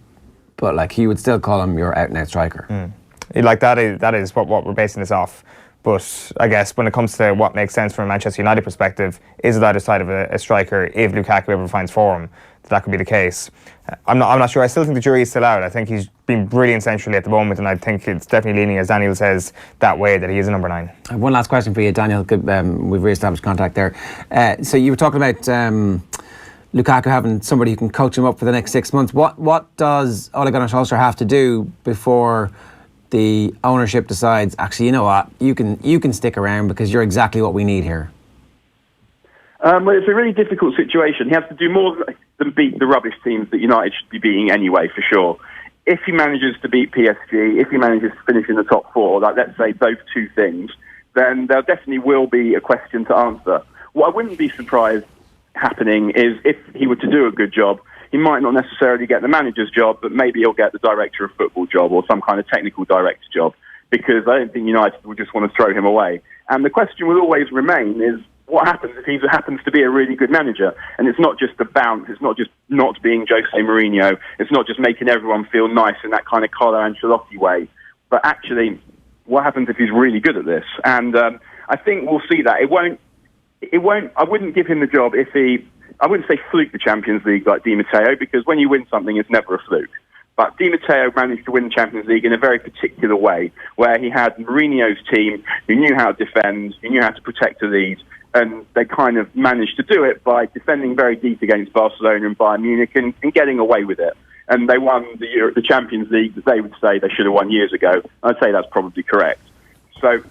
But he would still call him your out-and-out striker. Like that is what we're basing this off. But I guess when it comes to what makes sense from a Manchester United perspective, is it either side of a striker? If Lukaku ever finds form, that could be the case. I'm not sure. I still think the jury is still out. I think he's been brilliant centrally at the moment, and I think it's definitely leaning, as Daniel says, that way, that he is a number 9. I have one last question for you, Daniel. We've re-established contact there. So you were talking about Lukaku having somebody who can coach him up for the next 6 months. What does Olé Gunnar Solskjaer have to do before the ownership decides, actually, you know what, you can stick around because you're exactly what we need here? Well, it's a really difficult situation. He has to do more than beat the rubbish teams that United should be beating anyway, for sure. If he manages to beat PSG, if he manages to finish in the top 4, like let's say those two things, then there definitely will be a question to answer. What I wouldn't be surprised happening is if he were to do a good job, he might not necessarily get the manager's job, but maybe he'll get the director of football job or some kind of technical director job, because I don't think United will just want to throw him away. And the question will always remain is, what happens if he happens to be a really good manager? And it's not just the bounce, it's not just not being Jose Mourinho, it's not just making everyone feel nice in that kind of Carlo Ancelotti way, but actually, what happens if he's really good at this? And I think we'll see that. I wouldn't give him the job if I wouldn't say fluke the Champions League like Di Matteo, because when you win something, it's never a fluke. But Di Matteo managed to win the Champions League in a very particular way, where he had Mourinho's team who knew how to defend, who knew how to protect the lead, and they kind of managed to do it by defending very deep against Barcelona and Bayern Munich and getting away with it. And they won the Champions League that they would say they should have won years ago. I'd say that's probably correct. So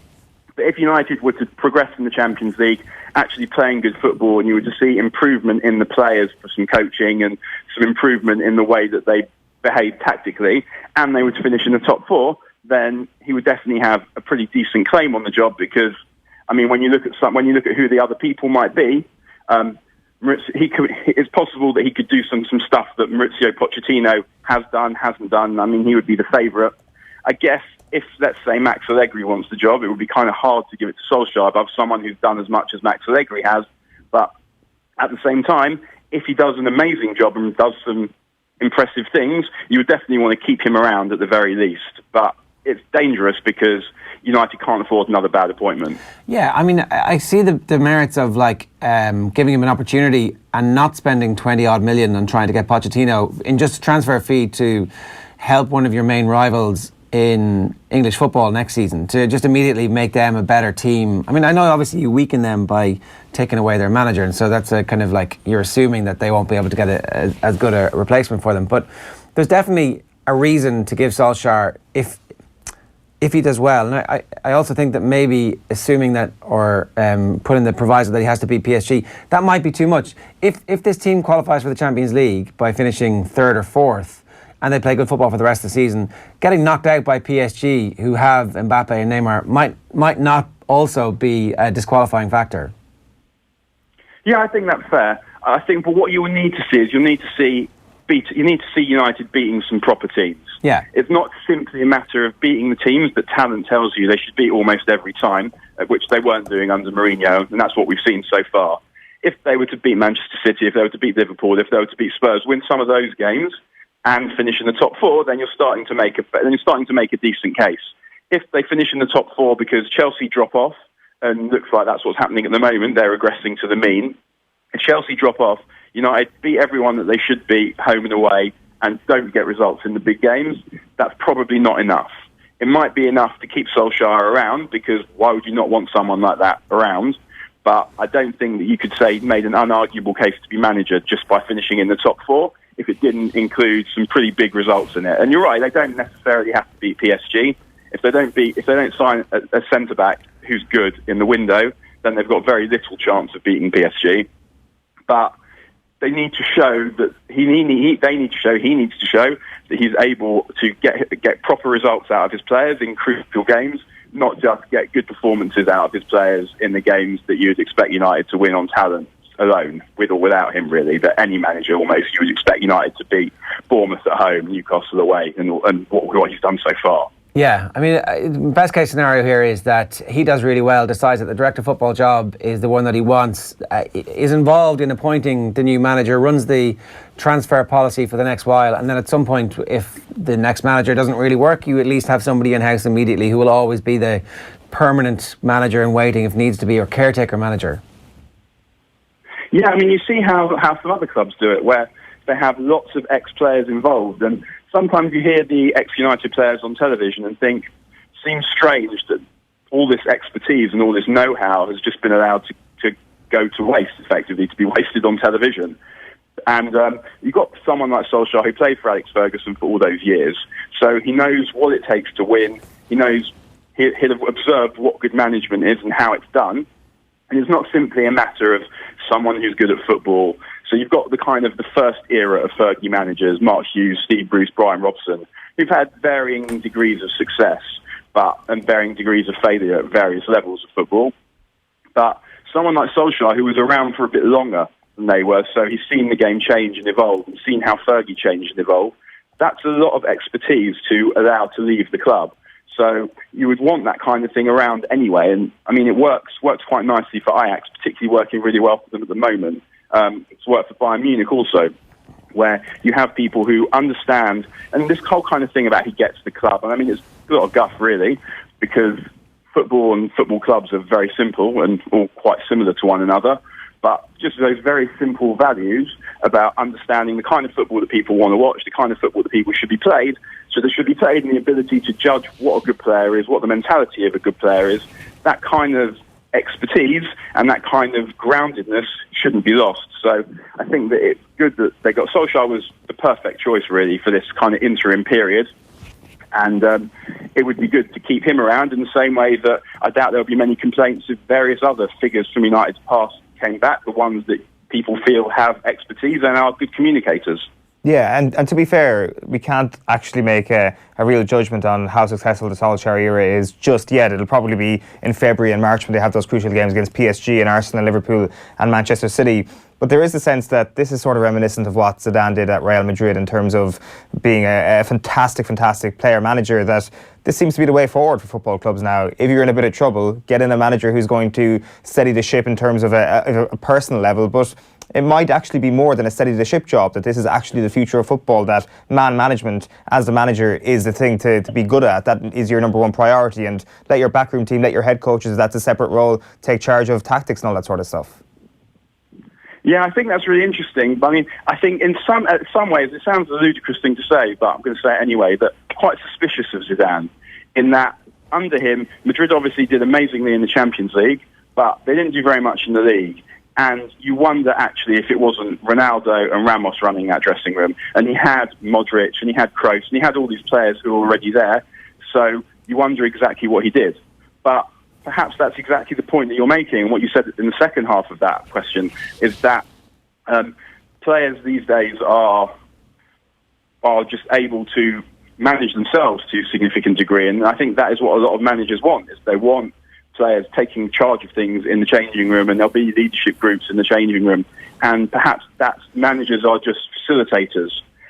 if United were to progress in the Champions League, actually playing good football, and you were to see improvement in the players for some coaching and some improvement in the way that they behave tactically, and they were to finish in the top 4, then he would definitely have a pretty decent claim on the job. Because, I mean, when you look at who the other people might be, it's possible that he could do some stuff that Mauricio Pochettino has done, hasn't done. I mean, he would be the favourite. I guess if, let's say, Max Allegri wants the job, it would be kind of hard to give it to Solskjaer above someone who's done as much as Max Allegri has. But at the same time, if he does an amazing job and does some impressive things, you would definitely want to keep him around at the very least. But it's dangerous because United can't afford another bad appointment. Yeah, I mean, I see the merits of giving him an opportunity and not spending 20-odd million on trying to get Pochettino in just a transfer fee to help one of your main rivals in English football next season, to just immediately make them a better team. I mean, I know obviously you weaken them by taking away their manager, and so that's a kind of you're assuming that they won't be able to get as good a replacement for them. But there's definitely a reason to give Solskjaer if he does well. And I also think that maybe assuming that, or putting the proviso that he has to beat PSG, that might be too much. If this team qualifies for the Champions League by finishing 3rd or 4th, and they play good football for the rest of the season, getting knocked out by PSG, who have Mbappe and Neymar, might not also be a disqualifying factor. Yeah, I think that's fair. I think, but what you will need to see is you need to see United beating some proper teams. Yeah, it's not simply a matter of beating the teams that talent tells you they should beat almost every time, which they weren't doing under Mourinho, and that's what we've seen so far. If they were to beat Manchester City, if they were to beat Liverpool, if they were to beat Spurs, win some of those games and finish in the top 4, then you're starting to make a decent case. If they finish in the top 4 because Chelsea drop off, and looks like that's what's happening at the moment, they're regressing to the mean. If Chelsea drop off, United beat everyone that they should beat home and away and don't get results in the big games, that's probably not enough. It might be enough to keep Solskjaer around, because why would you not want someone like that around? But I don't think that you could say made an unarguable case to be manager just by finishing in the top 4 if it didn't include some pretty big results in it. And you're right, they don't necessarily have to beat PSG. If they don't sign a centre-back who's good in the window, then they've got very little chance of beating PSG. But they need to show that he needs to show that he's able to get proper results out of his players in crucial games, not just get good performances out of his players in the games that you'd expect United to win on talent alone, with or without him, really. That any manager almost you would expect United to beat Bournemouth at home, Newcastle away, and what he's done so far. Yeah, I mean, best case scenario here is that he does really well, decides that the director of football job is the one that he wants, is involved in appointing the new manager, runs the transfer policy for the next while, and then at some point, if the next manager doesn't really work, you at least have somebody in-house immediately who will always be the permanent manager in waiting if needs to be, or caretaker manager. Yeah, I mean, you see how some other clubs do it, where they have lots of ex-players involved. And sometimes you hear the ex-United players on television and think, seems strange that all this expertise and all this know-how has just been allowed to go to waste, effectively, to be wasted on television. And you've got someone like Solskjaer who played for Alex Ferguson for all those years, so he knows what it takes to win. He knows he'll have observed what good management is and how it's done. And it's not simply a matter of someone who's good at football. So you've got the kind of the first era of Fergie managers, Mark Hughes, Steve Bruce, Brian Robson, who've had varying degrees of success and varying degrees of failure at various levels of football. But someone like Solskjaer, who was around for a bit longer than they were, so he's seen the game change and evolve and seen how Fergie changed and evolve, that's a lot of expertise to allow to leave the club. So you would want that kind of thing around anyway. And I mean, it works quite nicely for Ajax, particularly working really well for them at the moment. It's worked for Bayern Munich also, where you have people who understand, and this whole kind of thing about he gets the club. And I mean, it's a lot of guff really, because football and football clubs are very simple and all quite similar to one another. But just those very simple values about understanding the kind of football that people want to watch, the kind of football that people should be played. So they should be played in the ability to judge what a good player is, what the mentality of a good player is. That kind of expertise and that kind of groundedness shouldn't be lost. So I think that it's good that they got Solskjaer was the perfect choice really for this kind of interim period. And it would be good to keep him around in the same way that I doubt there'll be many complaints if various other figures from United's past came back, the ones that people feel have expertise and are good communicators. Yeah, and to be fair, we can't actually make a real judgment on how successful the Solskjaer era is just yet. It'll probably be in February and March when they have those crucial games against PSG and Arsenal, Liverpool and Manchester City. But there is a sense that this is sort of reminiscent of what Zidane did at Real Madrid in terms of being a fantastic player-manager, that this seems to be the way forward for football clubs now. If you're in a bit of trouble, get in a manager who's going to steady the ship in terms of a personal level, but it might actually be more than a steady the ship job, that this is actually the future of football, that man management as the manager is the thing to be good at. That is your number one priority, and let your backroom team, let your head coaches, that's a separate role, take charge of tactics and all that sort of stuff. Yeah, I think that's really interesting. But I mean, I think in some ways, it sounds a ludicrous thing to say, but I'm going to say it anyway, that quite suspicious of Zidane, in that under him, Madrid obviously did amazingly in the Champions League, but they didn't do very much in the league. And you wonder actually if it wasn't Ronaldo and Ramos running that dressing room, and he had Modric and he had Kroos and he had all these players who were already there. So you wonder exactly what he did. But perhaps that's exactly the point that you're making. And what you said in the second half of that question is that players these days are just able to manage themselves to a significant degree. And I think that is what a lot of managers want, is they want players taking charge of things in the changing room, and there'll be leadership groups in the changing room. And perhaps that managers are just facilitators.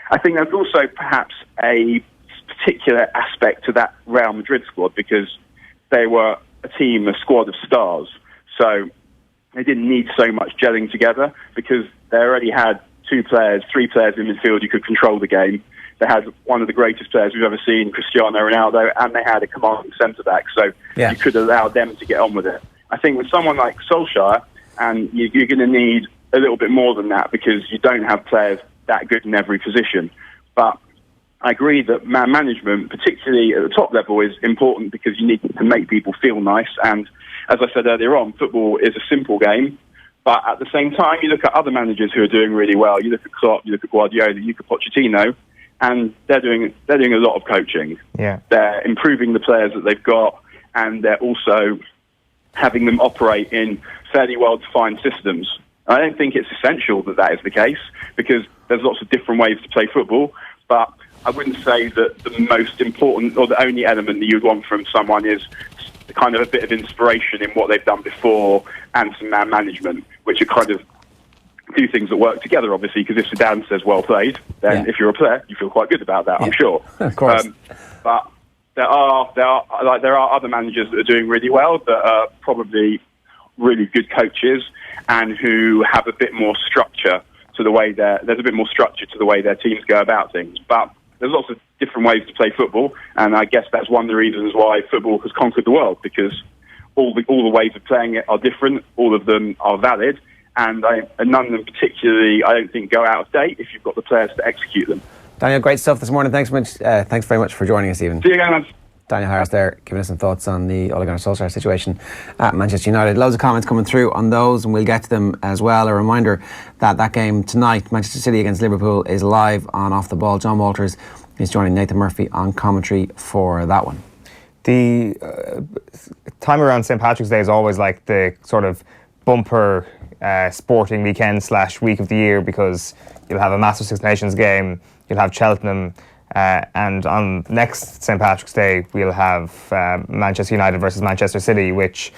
I think there's also perhaps a particular aspect to that Real Madrid squad, because they were a squad of stars. So they didn't need so much gelling together, because they already had 3 players in midfield who could control the game. They had one of the greatest players we've ever seen, Cristiano Ronaldo, and they had a commanding centre-back, so you could allow them to get on with it. I think with someone like Solskjaer, and you're going to need a little bit more than that, because you don't have players that good in every position. But I agree that man management, particularly at the top level, is important, because you need to make people feel nice. And as I said earlier on, football is a simple game. But at the same time, you look at other managers who are doing really well. You look at Klopp, you look at Guardiola, you look at Pochettino, and they're doing a lot of coaching. Yeah. They're improving the players that they've got, and they're also having them operate in fairly well-defined systems. I don't think it's essential that that is the case, because there's lots of different ways to play football, but I wouldn't say that the most important or the only element that you'd want from someone is kind of a bit of inspiration in what they've done before and some man management, which are kind of two things that work together, obviously, because if Zidane says well played, then if you're a player, you feel quite good about that, I'm sure. Of course. But there are other managers that are doing really well, that are probably really good coaches and who have a bit more structure to the way there's a bit more structure to the way their teams go about things. But there's lots of different ways to play football, and I guess that's one of the reasons why football has conquered the world, because all the ways of playing it are different, all of them are valid, and none of them particularly, I don't think, go out of date if you've got the players to execute them. Daniel, great stuff this morning. Thanks very much for joining us, Stephen. See you again, man. Daniel Harris there, giving us some thoughts on the Olé Gunnar Solskjaer situation at Manchester United. Loads of comments coming through on those, and we'll get to them as well. A reminder that game tonight, Manchester City against Liverpool, is live on Off the Ball. John Walters is joining Nathan Murphy on commentary for that one. The time around St. Patrick's Day is always like the sort of bumper sporting weekend / week of the year, because you'll have a massive Six Nations game, you'll have Cheltenham, and on next St. Patrick's Day we'll have Manchester United versus Manchester City, which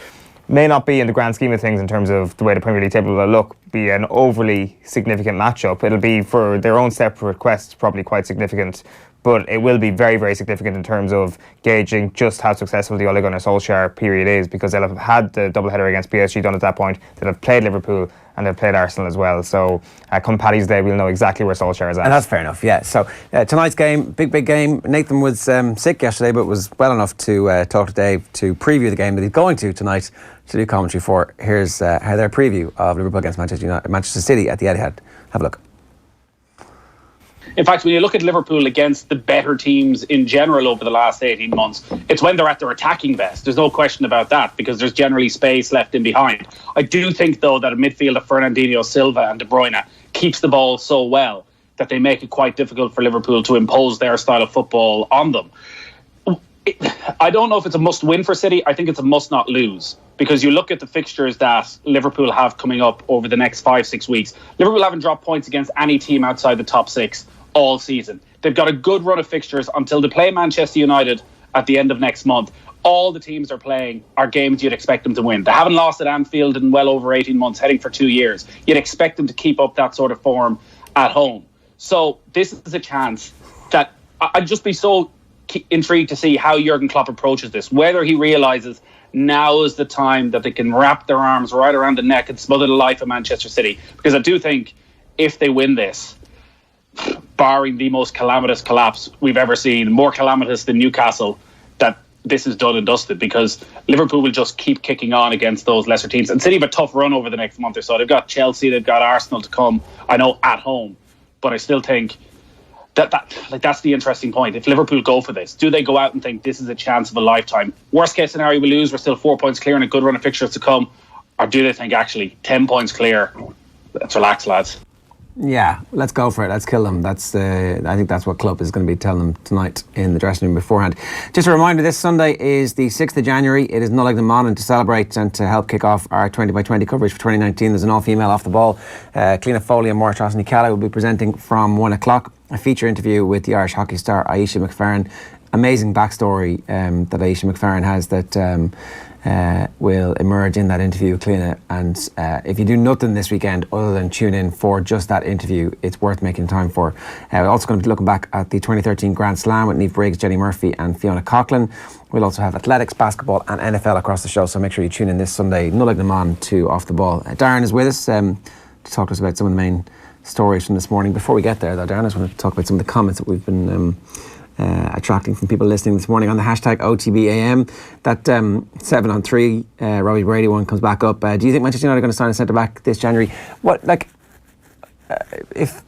may not be, in the grand scheme of things, in terms of the way the Premier League table will look, be an overly significant matchup. It'll be, for their own separate quests, probably quite significant, but it will be very, very significant in terms of gauging just how successful the Olé Gunnar Solskjaer period is, because they'll have had the doubleheader against PSG done at that point, they'll have played Liverpool, and they've played Arsenal as well. So come Paddy's Day, we'll know exactly where Solskjaer is at. And that's fair enough, yeah. So tonight's game, big game. Nathan was sick yesterday, but was well enough to talk to Dave to preview the game that he's going to tonight to do commentary for. Here's how their preview of Liverpool against Manchester City at the Etihad. Have a look. In fact, when you look at Liverpool against the better teams in general over the last 18 months, it's when they're at their attacking best. There's no question about that, because there's generally space left in behind. I do think, though, that a midfield of Fernandinho, Silva and De Bruyne keeps the ball so well that they make it quite difficult for Liverpool to impose their style of football on them. I don't know if it's a must-win for City. I think it's a must-not-lose, because you look at the fixtures that Liverpool have coming up over the next 5-6 weeks. Liverpool haven't dropped points against any team outside the top 6 all season. They've got a good run of fixtures until they play Manchester United at the end of next month. All the teams they're playing are games you'd expect them to win. They haven't lost at Anfield in well over 18 months, heading for 2 years. You'd expect them to keep up that sort of form at home. So this is a chance that I'd just be so intrigued to see how Jurgen Klopp approaches this, whether he realises now is the time that they can wrap their arms right around the neck and smother the life of Manchester City. Because I do think if they win this, barring the most calamitous collapse we've ever seen, more calamitous than Newcastle, that this is done and dusted, because Liverpool will just keep kicking on against those lesser teams. And City have a tough run over the next month or so. They've got Chelsea, they've got Arsenal to come, I know, at home. But I still think that's the interesting point. If Liverpool go for this, do they go out and think this is a chance of a lifetime? Worst case scenario, we lose, we're still 4 points clear and a good run of fixtures to come. Or do they think, actually, 10 points clear, let's relax, lads? Yeah, let's go for it. Let's kill them. I think that's what Klopp is going to be telling them tonight in the dressing room beforehand. Just a reminder, this Sunday is the 6th of January. It is Olé Gunnar, and to celebrate and to help kick off our 20x20 coverage for 2019, there's an all-female Off the Ball. Cliona Foley and Maura Trosney-Calla will be presenting from 1 o'clock. A feature interview with the Irish hockey star Aisha McFerrin. Amazing backstory that Aisha McFerrin has that will emerge in that interview, Cliona. And if you do nothing this weekend other than tune in for just that interview, it's worth making time for. We're also going to be looking back at the 2013 Grand Slam with Niamh Briggs, Jenny Murphy and Fiona Coughlin. We'll also have athletics, basketball and NFL across the show, so make sure you tune in this Sunday. Olé Gunnar to Off the Ball. Darren is with us to talk to us about some of the main stories from this morning. Before we get there, though, Darren, I just want to talk about some of the comments that we've been attracting from people listening this morning on the hashtag OTBAM. That 7 on 3 Robbie Brady one comes back up. Do you think Manchester United are going to sign a centre back this January? If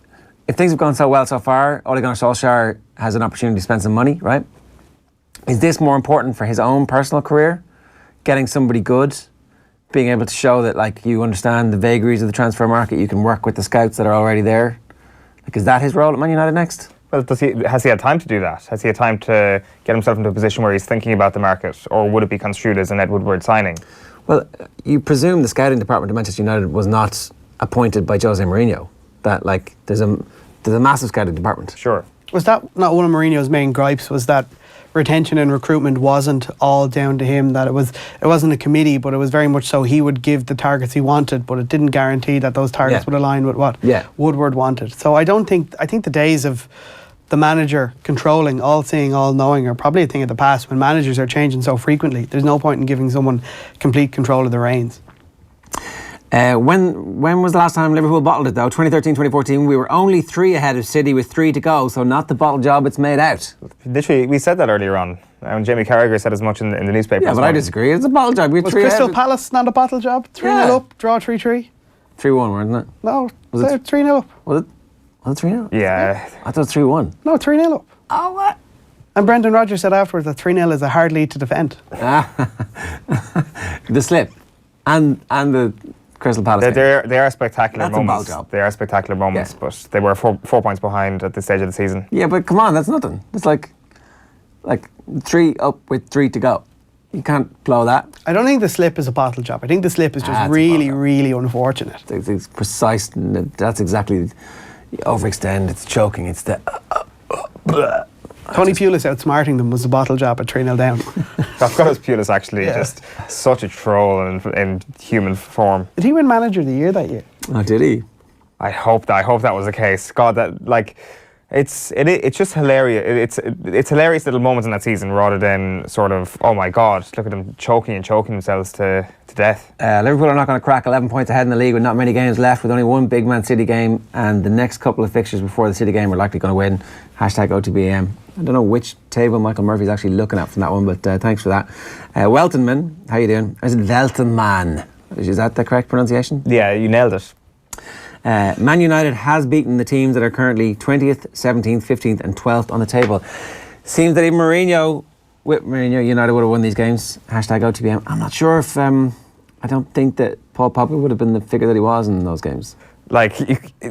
things have gone so well so far, Olé Gunnar Solskjaer has an opportunity to spend some money, right? Is this more important for his own personal career, getting somebody good, being able to show that you understand the vagaries of the transfer market, you can work with the scouts that are already there? Is that his role at Man United next? Well, has he had time to do that? Has he had time to get himself into a position where he's thinking about the market, or would it be construed as an Ed Woodward signing? Well, you presume the scouting department of Manchester United was not appointed by Jose Mourinho. That there's a massive scouting department. Sure. Was that not one of Mourinho's main gripes? Was that retention and recruitment wasn't all down to him? That it wasn't a committee, but it was very much so he would give the targets he wanted, but it didn't guarantee that those targets would align with what Woodward wanted. So I think the days of the manager controlling, all seeing, all knowing are probably a thing of the past. When managers are changing so frequently, there's no point in giving someone complete control of the reins. When was the last time Liverpool bottled it, though? 2013, 2014, we were only 3 ahead of City with 3 to go, so not the bottle job it's made out. Literally, we said that earlier on. Jamie Carragher said as much in the newspaper. Yeah, but I disagree. It's a bottle job. Was Crystal Palace not a bottle job? 3-0 up, draw 3-3? 3-1, wasn't it? No, Was they're it- 3-0 up. Was it 3-0? Yeah. I thought it was 3-1. No, 3-0 up. Oh, what? And Brendan Rodgers said afterwards that 3-0 is a hard lead to defend. The slip and the Crystal Palace game. They are spectacular That's a moments. ball job. They are spectacular moments, Yeah. but they were four points behind at this stage of the season. Yeah, but come on, that's nothing. It's like 3 up with 3 to go. You can't blow that. I don't think the slip is a bottle job. I think the slip is It's just a really, bottle job. really unfortunate. It's precise. And that's exactly. You overextend. It's choking. It's the. Tony Pulis outsmarting them was a bottle job at 3-0 down. I've got his Pulis actually just such a troll in human form. Did he win Manager of the Year that year? Oh, did he? I hope that was the case. God, that like. It's just hilarious. It's hilarious little moments in that season rather than sort of, oh my God, look at them choking themselves to death. Liverpool are not going to crack 11 points ahead in the league with not many games left, with only one big Man City game, and the next couple of fixtures before the City game are likely going to win. Hashtag OTBAM. I don't know which table Michael Murphy's actually looking at from that one, but thanks for that. Weltonman, how you doing? Is it Weltonman? Is that the correct pronunciation? Yeah, you nailed it. Man United has beaten the teams that are currently 20th, 17th, 15th and 12th on the table. Seems that even with Mourinho, United would have won these games. Hashtag OTBM. I'm not sure if, I don't think that Paul Pogba would have been the figure that he was in those games. Like,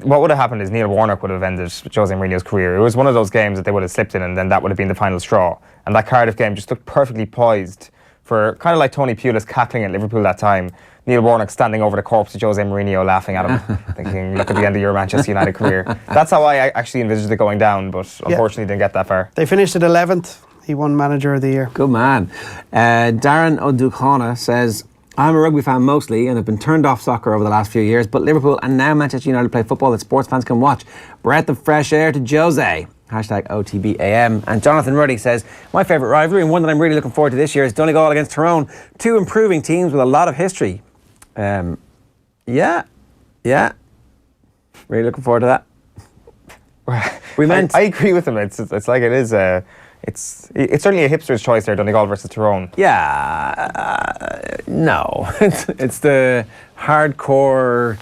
what would have happened is Neil Warnock would have ended Jose Mourinho's career. It was one of those games that they would have slipped in and then that would have been the final straw. And that Cardiff game just looked perfectly poised for kind of like Tony Pulis cackling at Liverpool that time. Neil Warnock standing over the corpse of Jose Mourinho laughing at him, thinking, look at the end of your Manchester United career. That's how I actually envisaged it going down, but unfortunately didn't get that far. They finished at 11th. He won Manager of the Year. Good man. Darren O'Duchona says, I'm a rugby fan mostly and have been turned off soccer over the last few years, but Liverpool and now Manchester United play football that sports fans can watch. Breath of fresh air to Jose. Hashtag OTBAM. And Jonathan Ruddy says, my favourite rivalry and one that I'm really looking forward to this year is Donegal against Tyrone. Two improving teams with a lot of history. Yeah. Really looking forward to that. I agree with him. It's like it is it's certainly a hipster's choice there, Donegal versus Tyrone. Yeah, no. it's the hardcore,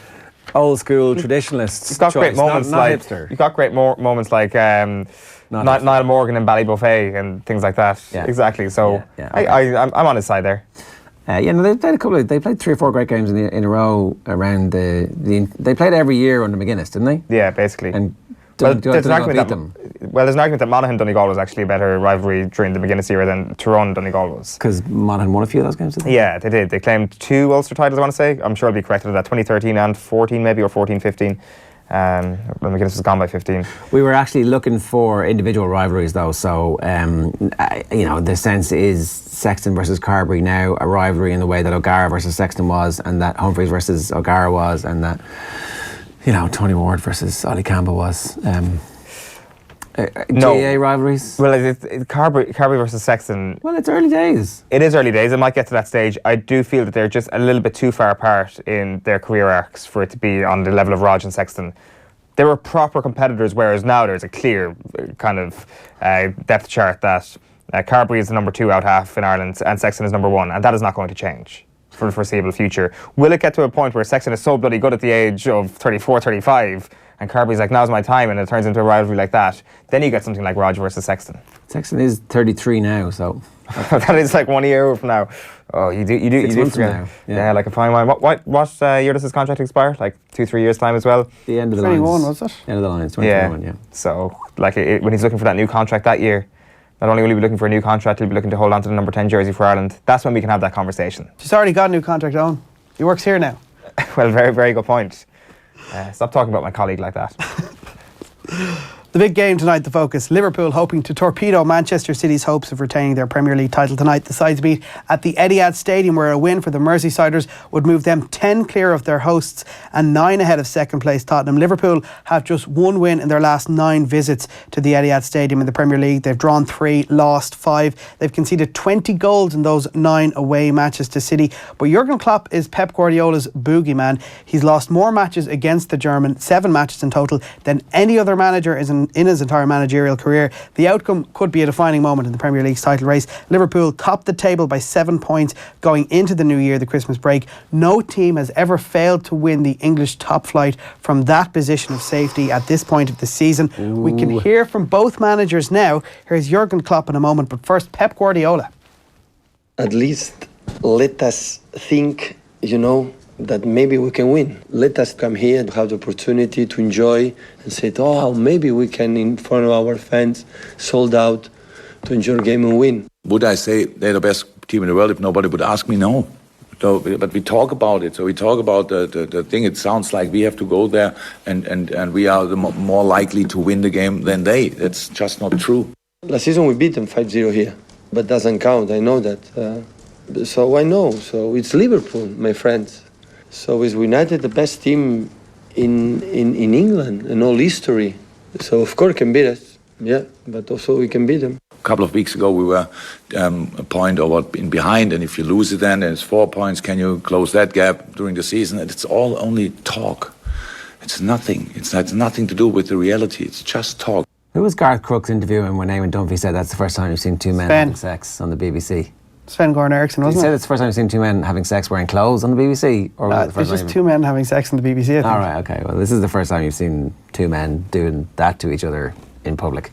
old school traditionalists. You've got choice, great moments not like hipster. you've got great moments like Niall Morgan and Ballybuffet and things like that. Yeah. Exactly. So Yeah, okay. I'm on his side there. They played they played 3 or 4 great games in a row around they played every year under McGuinness, didn't they? Yeah, basically. And there's an Donegal argument beat them. there's an argument that Monaghan Donegal was actually a better rivalry during the McGuinness era than Tyrone Donegal was. Because Monaghan won a few of those games, didn't they? Yeah, they did. They claimed 2 Ulster titles, I want to say. I'm sure I'll be corrected on that. 2013 and 14 maybe, or 14-15. When McGuinness was gone by 15. We were actually looking for individual rivalries though, so the sense is Sexton versus Carberry now a rivalry in the way that O'Gara versus Sexton was, and that Humphreys versus O'Gara was, and that Tony Ward versus Ollie Campbell was. No. GAA rivalries? Well, Carberry versus Sexton. Well, it's early days. It is early days. It might get to that stage. I do feel that they're just a little bit too far apart in their career arcs for it to be on the level of Rog and Sexton. They were proper competitors, whereas now there's a clear kind of depth chart that Carberry is the number 2 out half in Ireland and Sexton is number 1, and that is not going to change for the foreseeable future. Will it get to a point where Sexton is so bloody good at the age of 34, 35, and Carberry's like, now's my time, and it turns into a rivalry like that? Then you get something like Rog versus Sexton. Sexton is 33 now, so that is like 1 year from now. Oh, you do 6 months from forget. now. Yeah, like a fine wine. What year does his contract expire? Like 2-3 years time as well. the end of the 21, lines. was it? End of the lines, 2021, yeah. So like when he's looking for that new contract that year, not only will he be looking for a new contract, he'll be looking to hold on to the number 10 jersey for Ireland. That's when we can have that conversation. She's already got a new contract on. He works here now. Well, very, very good point. Stop talking about my colleague like that. The big game tonight, the focus. Liverpool hoping to torpedo Manchester City's hopes of retaining their Premier League title tonight. The sides meet at the Etihad Stadium, where a win for the Merseysiders would move them 10 clear of their hosts and 9 ahead of second place Tottenham. Liverpool have just 1 win in their last 9 visits to the Etihad Stadium in the Premier League. They've drawn 3, lost 5. They've conceded 20 goals in those 9 away matches to City. But Jurgen Klopp is Pep Guardiola's boogeyman. He's lost more matches against the German, 7 matches in total, than any other manager in his entire managerial career. The outcome could be a defining moment in the Premier League's title race. Liverpool topped the table by 7 points going into the new year, the Christmas break. No team has ever failed to win the English top flight from that position of safety at this point of the season. Ooh. We can hear from both managers now. Here's Jurgen Klopp in a moment, but first Pep Guardiola. At least let us think, that maybe we can win. Let us come here and have the opportunity to enjoy and say, maybe we can, in front of our fans, sold out, to enjoy the game and win. Would I say they're the best team in the world if nobody would ask me? No. So, but we talk about it. So we talk about the thing. It sounds like we have to go there and we are more likely to win the game than they. That's just not true. Last season we beat them 5-0 here, but doesn't count. I know that. So I know. So it's Liverpool, my friends. So is United the best team in England in all history? So of course can beat us, yeah, but also we can beat them. A couple of weeks ago we were a point or what in behind, and if you lose it then it's 4 points. Can you close that gap during the season? And it's all only talk. It's nothing. It's nothing to do with the reality. It's just talk. Who was Garth Crooks interviewing when Eamon Dunphy said that's the first time you've seen two men having sex on the BBC? Sven-Goran Eriksson, wasn't it? He said it's the first time you've seen two men having sex wearing clothes on the BBC? Or was it the first there's just two men having sex on the BBC, I think. All right, okay. Well, this is the first time you've seen two men doing that to each other in public.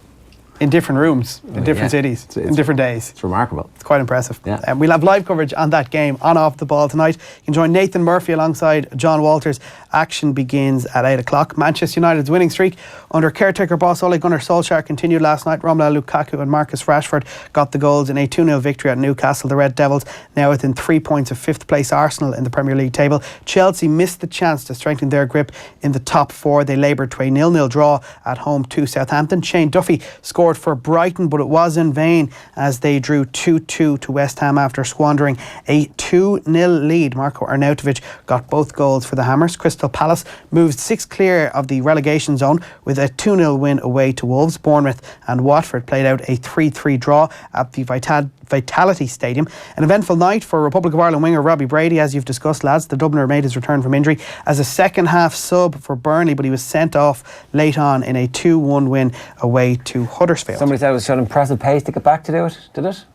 In different rooms, in different cities, in different days. It's remarkable. It's quite impressive. Yeah. We'll have live coverage on that game on Off the Ball tonight. You can join Nathan Murphy alongside John Walters. Action begins at 8 o'clock. Manchester United's winning streak under caretaker boss Olé Gunnar Solskjaer continued last night. Romelu Lukaku and Marcus Rashford got the goals in a 2-0 victory at Newcastle. The Red Devils now within 3 points of 5th place Arsenal in the Premier League table. Chelsea missed the chance to strengthen their grip in the top four. They laboured to a 0-0 draw at home to Southampton. Shane Duffy scored for Brighton, but it was in vain as they drew 2-2 to West Ham after squandering a 2-0 lead. Marko Arnautovic got both goals for the Hammers. Crystal Palace moved 6 clear of the relegation zone with a 2-0 win away to Wolves. Bournemouth and Watford played out a 3-3 draw at the Vitality Stadium. An eventful night for Republic of Ireland winger Robbie Brady, as you've discussed, lads. The Dubliner made his return from injury as a second half sub for Burnley, but he was sent off late on in a 2-1 win away to Huddersfield. Somebody said it was showing impressive pace to get back to do it, did it?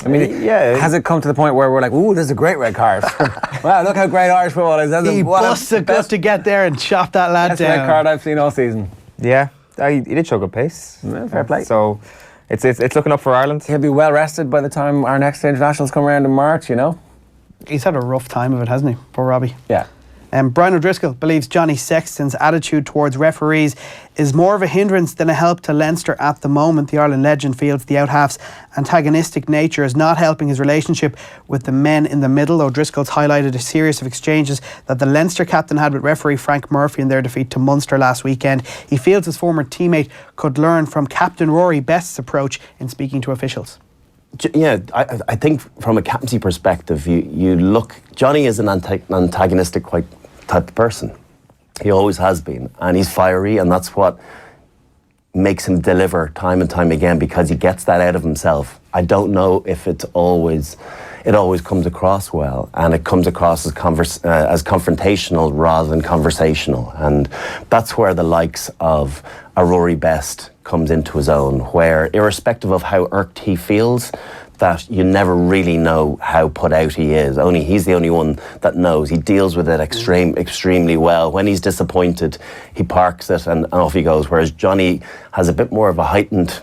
I mean, yeah. Has it come to the point where we're like, ooh, this is a great red card? Wow, look how great Irish football is. He busted a gut to get there and chop that lad down. down. Best red card I've seen all season. Yeah, he did show good pace. Yeah, fair play. So it's looking up for Ireland. He'll be well rested by the time our next internationals come around in March, you know. He's had a rough time of it, hasn't he? Poor Robbie. Yeah. Brian O'Driscoll believes Johnny Sexton's attitude towards referees is more of a hindrance than a help to Leinster at the moment. The Ireland legend feels the out-half's antagonistic nature is not helping his relationship with the men in the middle. O'Driscoll's highlighted a series of exchanges that the Leinster captain had with referee Frank Murphy in their defeat to Munster last weekend. He feels his former teammate could learn from Captain Rory Best's approach in speaking to officials. Yeah, I think from a captaincy perspective, you look, Johnny is an antagonistic type of person. He always has been, and he's fiery, and that's what makes him deliver time and time again, because he gets that out of himself. I don't know if it always comes across well, and it comes across as confrontational rather than conversational, and that's where the likes of a Rory Best comes into his own, where irrespective of how irked he feels, that you never really know how put out he is. He's the only one that knows. He deals with it extremely well. When he's disappointed, he parks it and off he goes. Whereas Johnny has a bit more of a heightened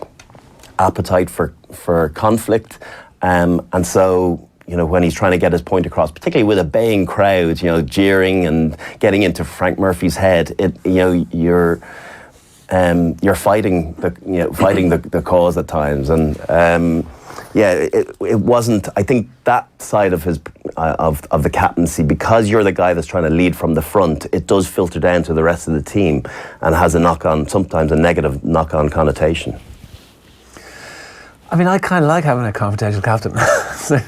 appetite for conflict, and so, you know, when he's trying to get his point across, particularly with a baying crowd, you know, jeering and getting into Frank Murphy's head, you're fighting the cause at times, and it wasn't. I think that side of his of the captaincy, because you're the guy that's trying to lead from the front, it does filter down to the rest of the team and has sometimes a negative knock-on connotation. I mean, I kind of like having a confrontational captain.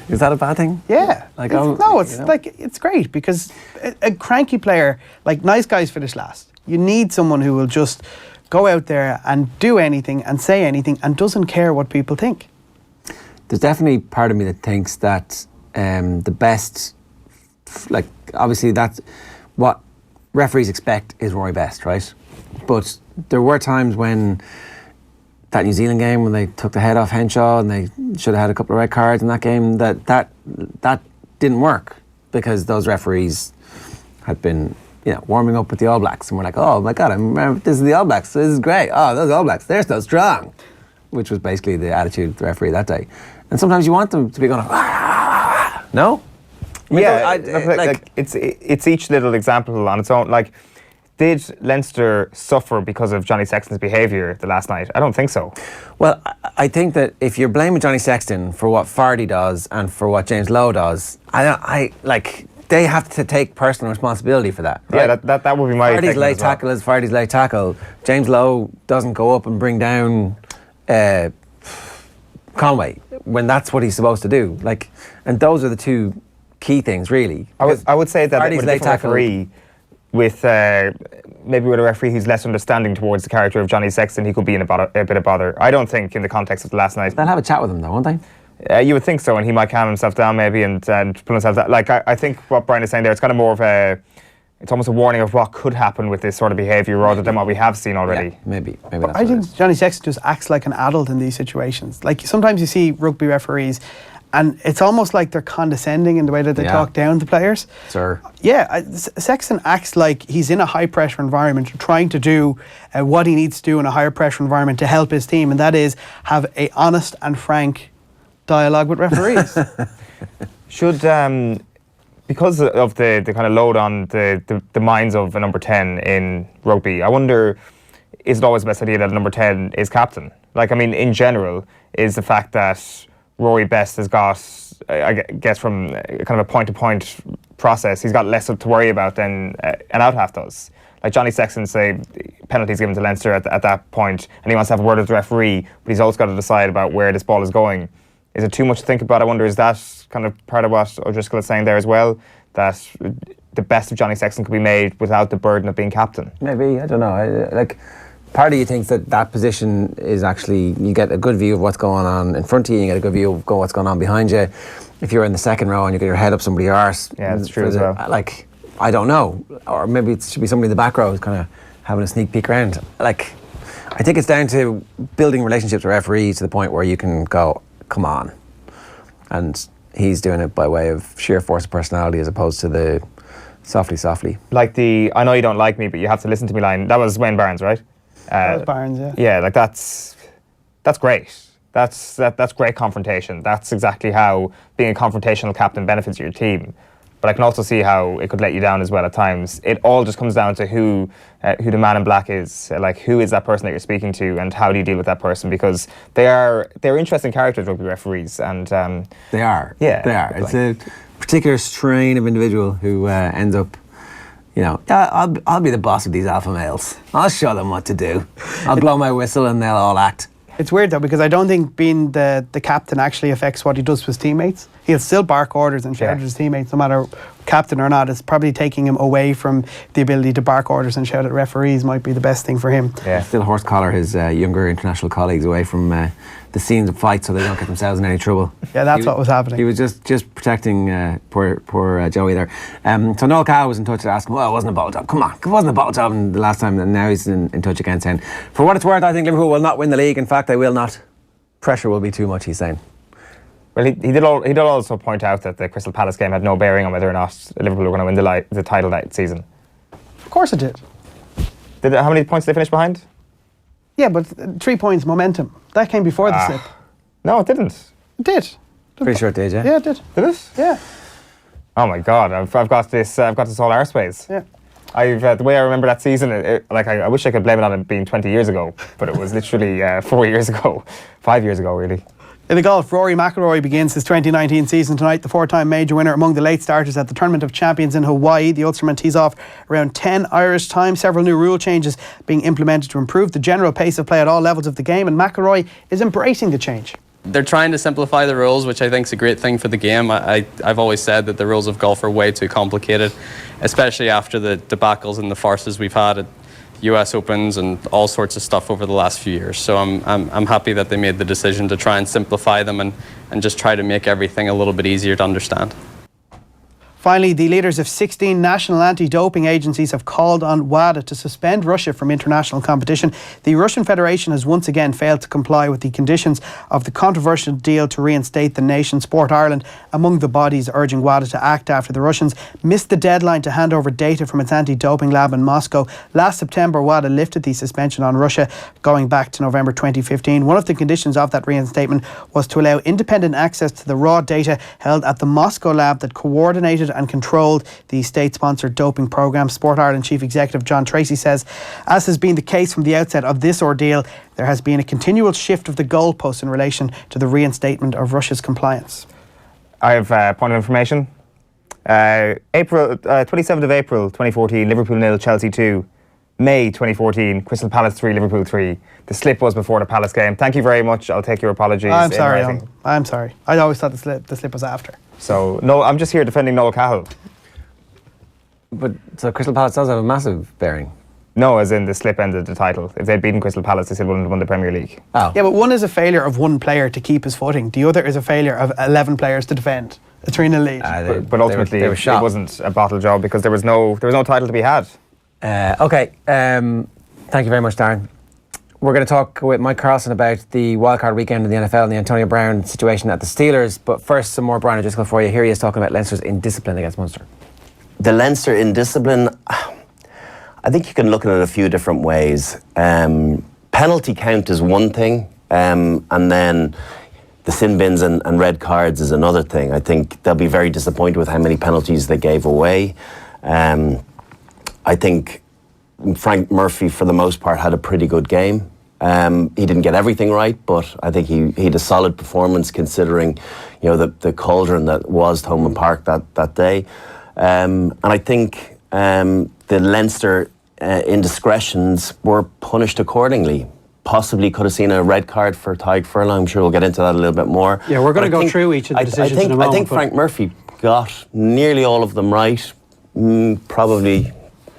Is that a bad thing? Yeah. It's great, because a cranky player, like, nice guys finish last. You need someone who will just go out there and do anything and say anything and doesn't care what people think. There's definitely part of me that thinks that the best, obviously that's what referees expect is Rory Best, right? But there were times when that New Zealand game, when they took the head off Henshaw and they should have had a couple of red cards in that game, that didn't work because those referees had been warming up with the All Blacks, and we're like, oh my God, I remember this is the All Blacks, this is great. Oh, those All Blacks, they're so strong, which was basically the attitude of the referee that day. And sometimes you want them to be going, no? I mean, it's each little example on its own. Like, did Leinster suffer because of Johnny Sexton's behaviour the last night? I don't think so. Well, I think that if you're blaming Johnny Sexton for what Fardy does and for what James Lowe does, they have to take personal responsibility for that. Right? Yeah, that would be my Fardy's late tackle is Fardy's late tackle. James Lowe doesn't go up and bring down Conway when that's what he's supposed to do. Like, and those are the two key things, really. I would say that Fardy's with a late different tackle, referee, with maybe with a referee who's less understanding towards the character of Johnny Sexton, he could be in a bit of bother. I don't think in the context of last night. They'll have a chat with him though, won't they? You would think so, and he might calm himself down maybe and pull himself down. Like, I think what Brian is saying there, it's kind of more of it's almost a warning of what could happen with this sort of behaviour rather than what we have seen already. Yeah, maybe that's I think Johnny Sexton just acts like an adult in these situations. Like, sometimes you see rugby referees and it's almost like they're condescending in the way that they talk down to players. Sir. Yeah, Sexton acts like he's in a high-pressure environment, trying to do what he needs to do in a higher-pressure environment to help his team, and that is have a honest and frank dialogue with referees. Should, because of the kind of load on the minds of a number 10 in rugby, I wonder, is it always the best idea that a number 10 is captain? Like, I mean, in general, is the fact that Rory Best has got, I guess, from kind of a point-to-point process, he's got less to worry about than an out-half does. Like Johnny Sexton, say, penalties given to Leinster at that point, and he wants to have a word with the referee, but he's also got to decide about where this ball is going. Is it too much to think about? I wonder, is that kind of part of what O'Driscoll is saying there as well? That the best of Johnny Sexton could be made without the burden of being captain? Maybe, I don't know. Part of you thinks that position is actually, you get a good view of what's going on in front of you, you get a good view of what's going on behind you. If you're in the second row and you get your head up somebody's arse. Yeah, that's true as well. Like, I don't know. Or maybe it should be somebody in the back row who's kind of having a sneak peek around. Like, I think it's down to building relationships with referees to the point where you can go, come on. And he's doing it by way of sheer force of personality as opposed to the softly. Like I know you don't like me, but you have to listen to me line. That was Wayne Barnes, right? That was Barnes, yeah. Yeah, like that's great. That's great confrontation. That's exactly how being a confrontational captain benefits your team. But I can also see how it could let you down as well at times. It all just comes down to who the man in black is. Like, who is that person that you're speaking to, and how do you deal with that person? Because they're interesting characters, rugby referees, and they are. Yeah, they are. It's a particular strain of individual who ends up. I'll be the boss of these alpha males. I'll show them what to do. I'll blow my whistle and they'll all act. It's weird though, because I don't think being the captain actually affects what he does to his teammates. He'll still bark orders and shout at his teammates, no matter captain or not. It's probably taking him away from the ability to bark orders and shout at referees might be the best thing for him. Yeah, still horse collar his younger international colleagues away from the scenes of fights so they don't get themselves in any trouble. Yeah, that's what was happening. He was just protecting poor Joey there. So Noel Cow was in touch to ask him, well, it wasn't a ball job. Come on, it wasn't a ball job the last time, and now he's in touch again saying, for what it's worth, I think Liverpool will not win the league. In fact, they will not. Pressure will be too much, he's saying. Well, he did also point out that the Crystal Palace game had no bearing on whether or not Liverpool were going to win the title that season. Of course it did. How many points did they finish behind? Yeah, but 3 points momentum. That came before the slip. No, it didn't. It did. Pretty sure it did, yeah. Yeah, it did. Did it? Yeah. Oh my God, I've got this all arseways. Yeah. The way I remember that season, I wish I could blame it on it being 20 years ago, but it was literally 4 years ago, 5 years ago, really. In the golf, Rory McIlroy begins his 2019 season tonight, the four-time major winner among the late starters at the Tournament of Champions in Hawaii. The Ulsterman tees off around 10 Irish time. Several new rule changes being implemented to improve the general pace of play at all levels of the game, and McIlroy is embracing the change. They're trying to simplify the rules, which I think is a great thing for the game. I've always said that the rules of golf are way too complicated, especially after the debacles and the farces we've had at US Opens and all sorts of stuff over the last few years. So I'm happy that they made the decision to try and simplify them and just try to make everything a little bit easier to understand. Finally, the leaders of 16 national anti-doping agencies have called on WADA to suspend Russia from international competition. The Russian Federation has once again failed to comply with the conditions of the controversial deal to reinstate the nation. Sport Ireland among the bodies urging WADA to act after the Russians missed the deadline to hand over data from its anti-doping lab in Moscow. Last September, WADA lifted the suspension on Russia going back to November 2015. One of the conditions of that reinstatement was to allow independent access to the raw data held at the Moscow lab that coordinated and controlled the state-sponsored doping programme. Sport Ireland Chief Executive John Tracy says, as has been the case from the outset of this ordeal, there has been a continual shift of the goalposts in relation to the reinstatement of Russia's compliance. I have a point of information. 27th of April 2014, Liverpool 0, Chelsea 2. May 2014, Crystal Palace 3, Liverpool 3. The slip was before the Palace game. Thank you very much. I'll take your apologies. I'm sorry. I'm sorry. I always thought the slip was after. So, no, I'm just here defending Noel Cahill. But so Crystal Palace does have a massive bearing. No, as in the slip ended the title. If they'd beaten Crystal Palace, they still wouldn't have won the Premier League. Oh. Yeah, but one is a failure of one player to keep his footing. The other is a failure of 11 players to defend. A 3-0 lead. But ultimately, it wasn't a bottle job because there was no title to be had. Okay. Thank you very much, Darren. We're going to talk with Mike Carlson about the wildcard weekend in the NFL and the Antonio Brown situation at the Steelers. But first, some more Brian O'Driscoll for you. Here he is talking about Leinster's indiscipline against Munster. The Leinster indiscipline, I think you can look at it a few different ways. Penalty count is one thing, and then the sin bins and red cards is another thing. I think they'll be very disappointed with how many penalties they gave away. I think Frank Murphy, for the most part, had a pretty good game. He didn't get everything right, but I think he had a solid performance considering, the cauldron that was Thomond Park that day. And I think the Leinster indiscretions were punished accordingly. Possibly could have seen a red card for Tadhg Furlong. I'm sure we'll get into that a little bit more. Yeah, we're going to go through each of the decisions in a moment. I think Frank Murphy got nearly all of them right. Probably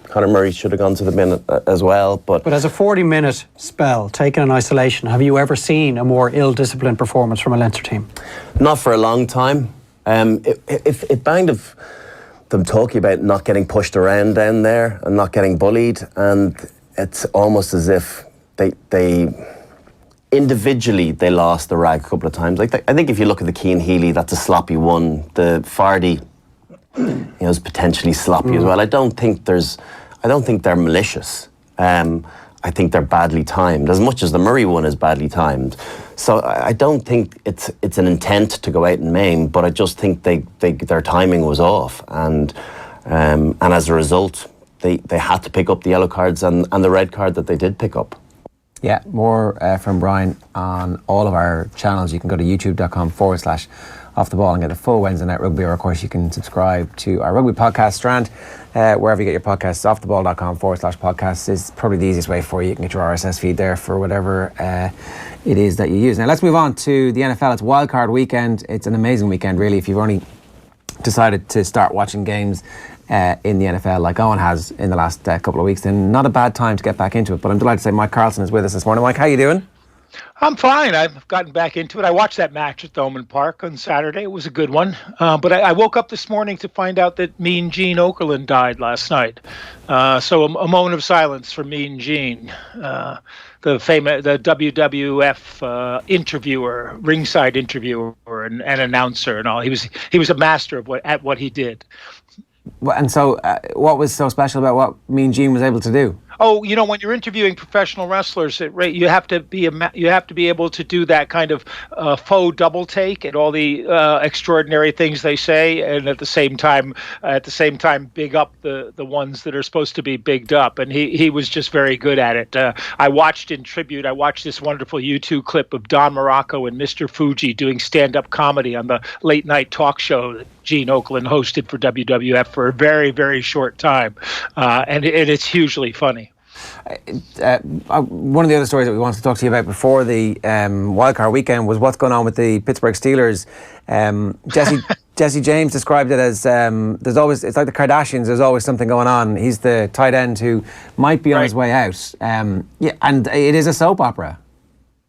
Conor Murray should have gone to the bin as well. But as a 40-minute spell taken in isolation, have you ever seen a more ill-disciplined performance from a Leinster team? Not for a long time. It banged of them talking about not getting pushed around down there and not getting bullied, and it's almost as if they individually they lost the rag a couple of times. I think if you look at the Keane Healy, that's a sloppy one. The Fardy, is potentially sloppy as well. I don't think they're malicious. I think they're badly timed, as much as the Murray one is badly timed. So I don't think it's an intent to go out and maim, but I just think their timing was off, and as a result, they had to pick up the yellow cards and the red card that they did pick up. Yeah, more from Brian on all of our channels. You can go to youtube.com/Off the Ball and get a full Wednesday Night Rugby, or of course you can subscribe to our rugby podcast strand wherever you get your podcasts. Offtheball.com/podcasts is probably the easiest way for you. You can get your RSS feed there for whatever it is that you use. Now let's move on to the NFL. It's wildcard weekend. It's an amazing weekend, really, if you've only decided to start watching games in the NFL like Eoin has in the last couple of weeks. Then not a bad time to get back into it. But I'm delighted to say Mike Carlson is with us this morning. Mike, how you doing? I'm fine. I've gotten back into it. I watched that match at Thomond Park on Saturday. It was a good one. But I woke up this morning to find out that Mean Gene Okerlund died last night. So a moment of silence for Mean Gene, the WWF interviewer, ringside interviewer, and announcer, and all. He was a master of what he did. And so, what was so special about what Mean Gene was able to do? Oh, when you're interviewing professional wrestlers, you have to be able to do that kind of faux double take at all the extraordinary things they say, and at the same time, big up the ones that are supposed to be bigged up. And he was just very good at it. I watched in tribute. I watched this wonderful YouTube clip of Don Morocco and Mr. Fuji doing stand-up comedy on the late night talk show that Gene Okerlund hosted for WWF for a very, very short time, and it's hugely funny. One of the other stories that we wanted to talk to you about before the wildcard weekend was what's going on with the Pittsburgh Steelers. Jesse James described it as it's like the Kardashians. There's always something going on. He's the tight end who might be on his way out. And it is a soap opera.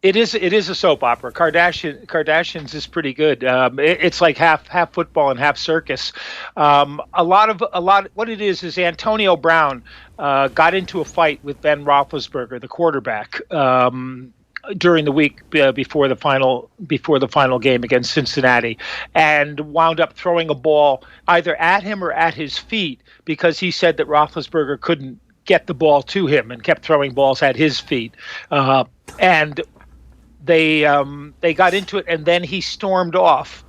It is a soap opera. Kardashians is pretty good. It's like half football and half circus. What it is Antonio Brown got into a fight with Ben Roethlisberger, the quarterback, during the week before the final game against Cincinnati, and wound up throwing a ball either at him or at his feet because he said that Roethlisberger couldn't get the ball to him and kept throwing balls at his feet, and they got into it, and then he stormed off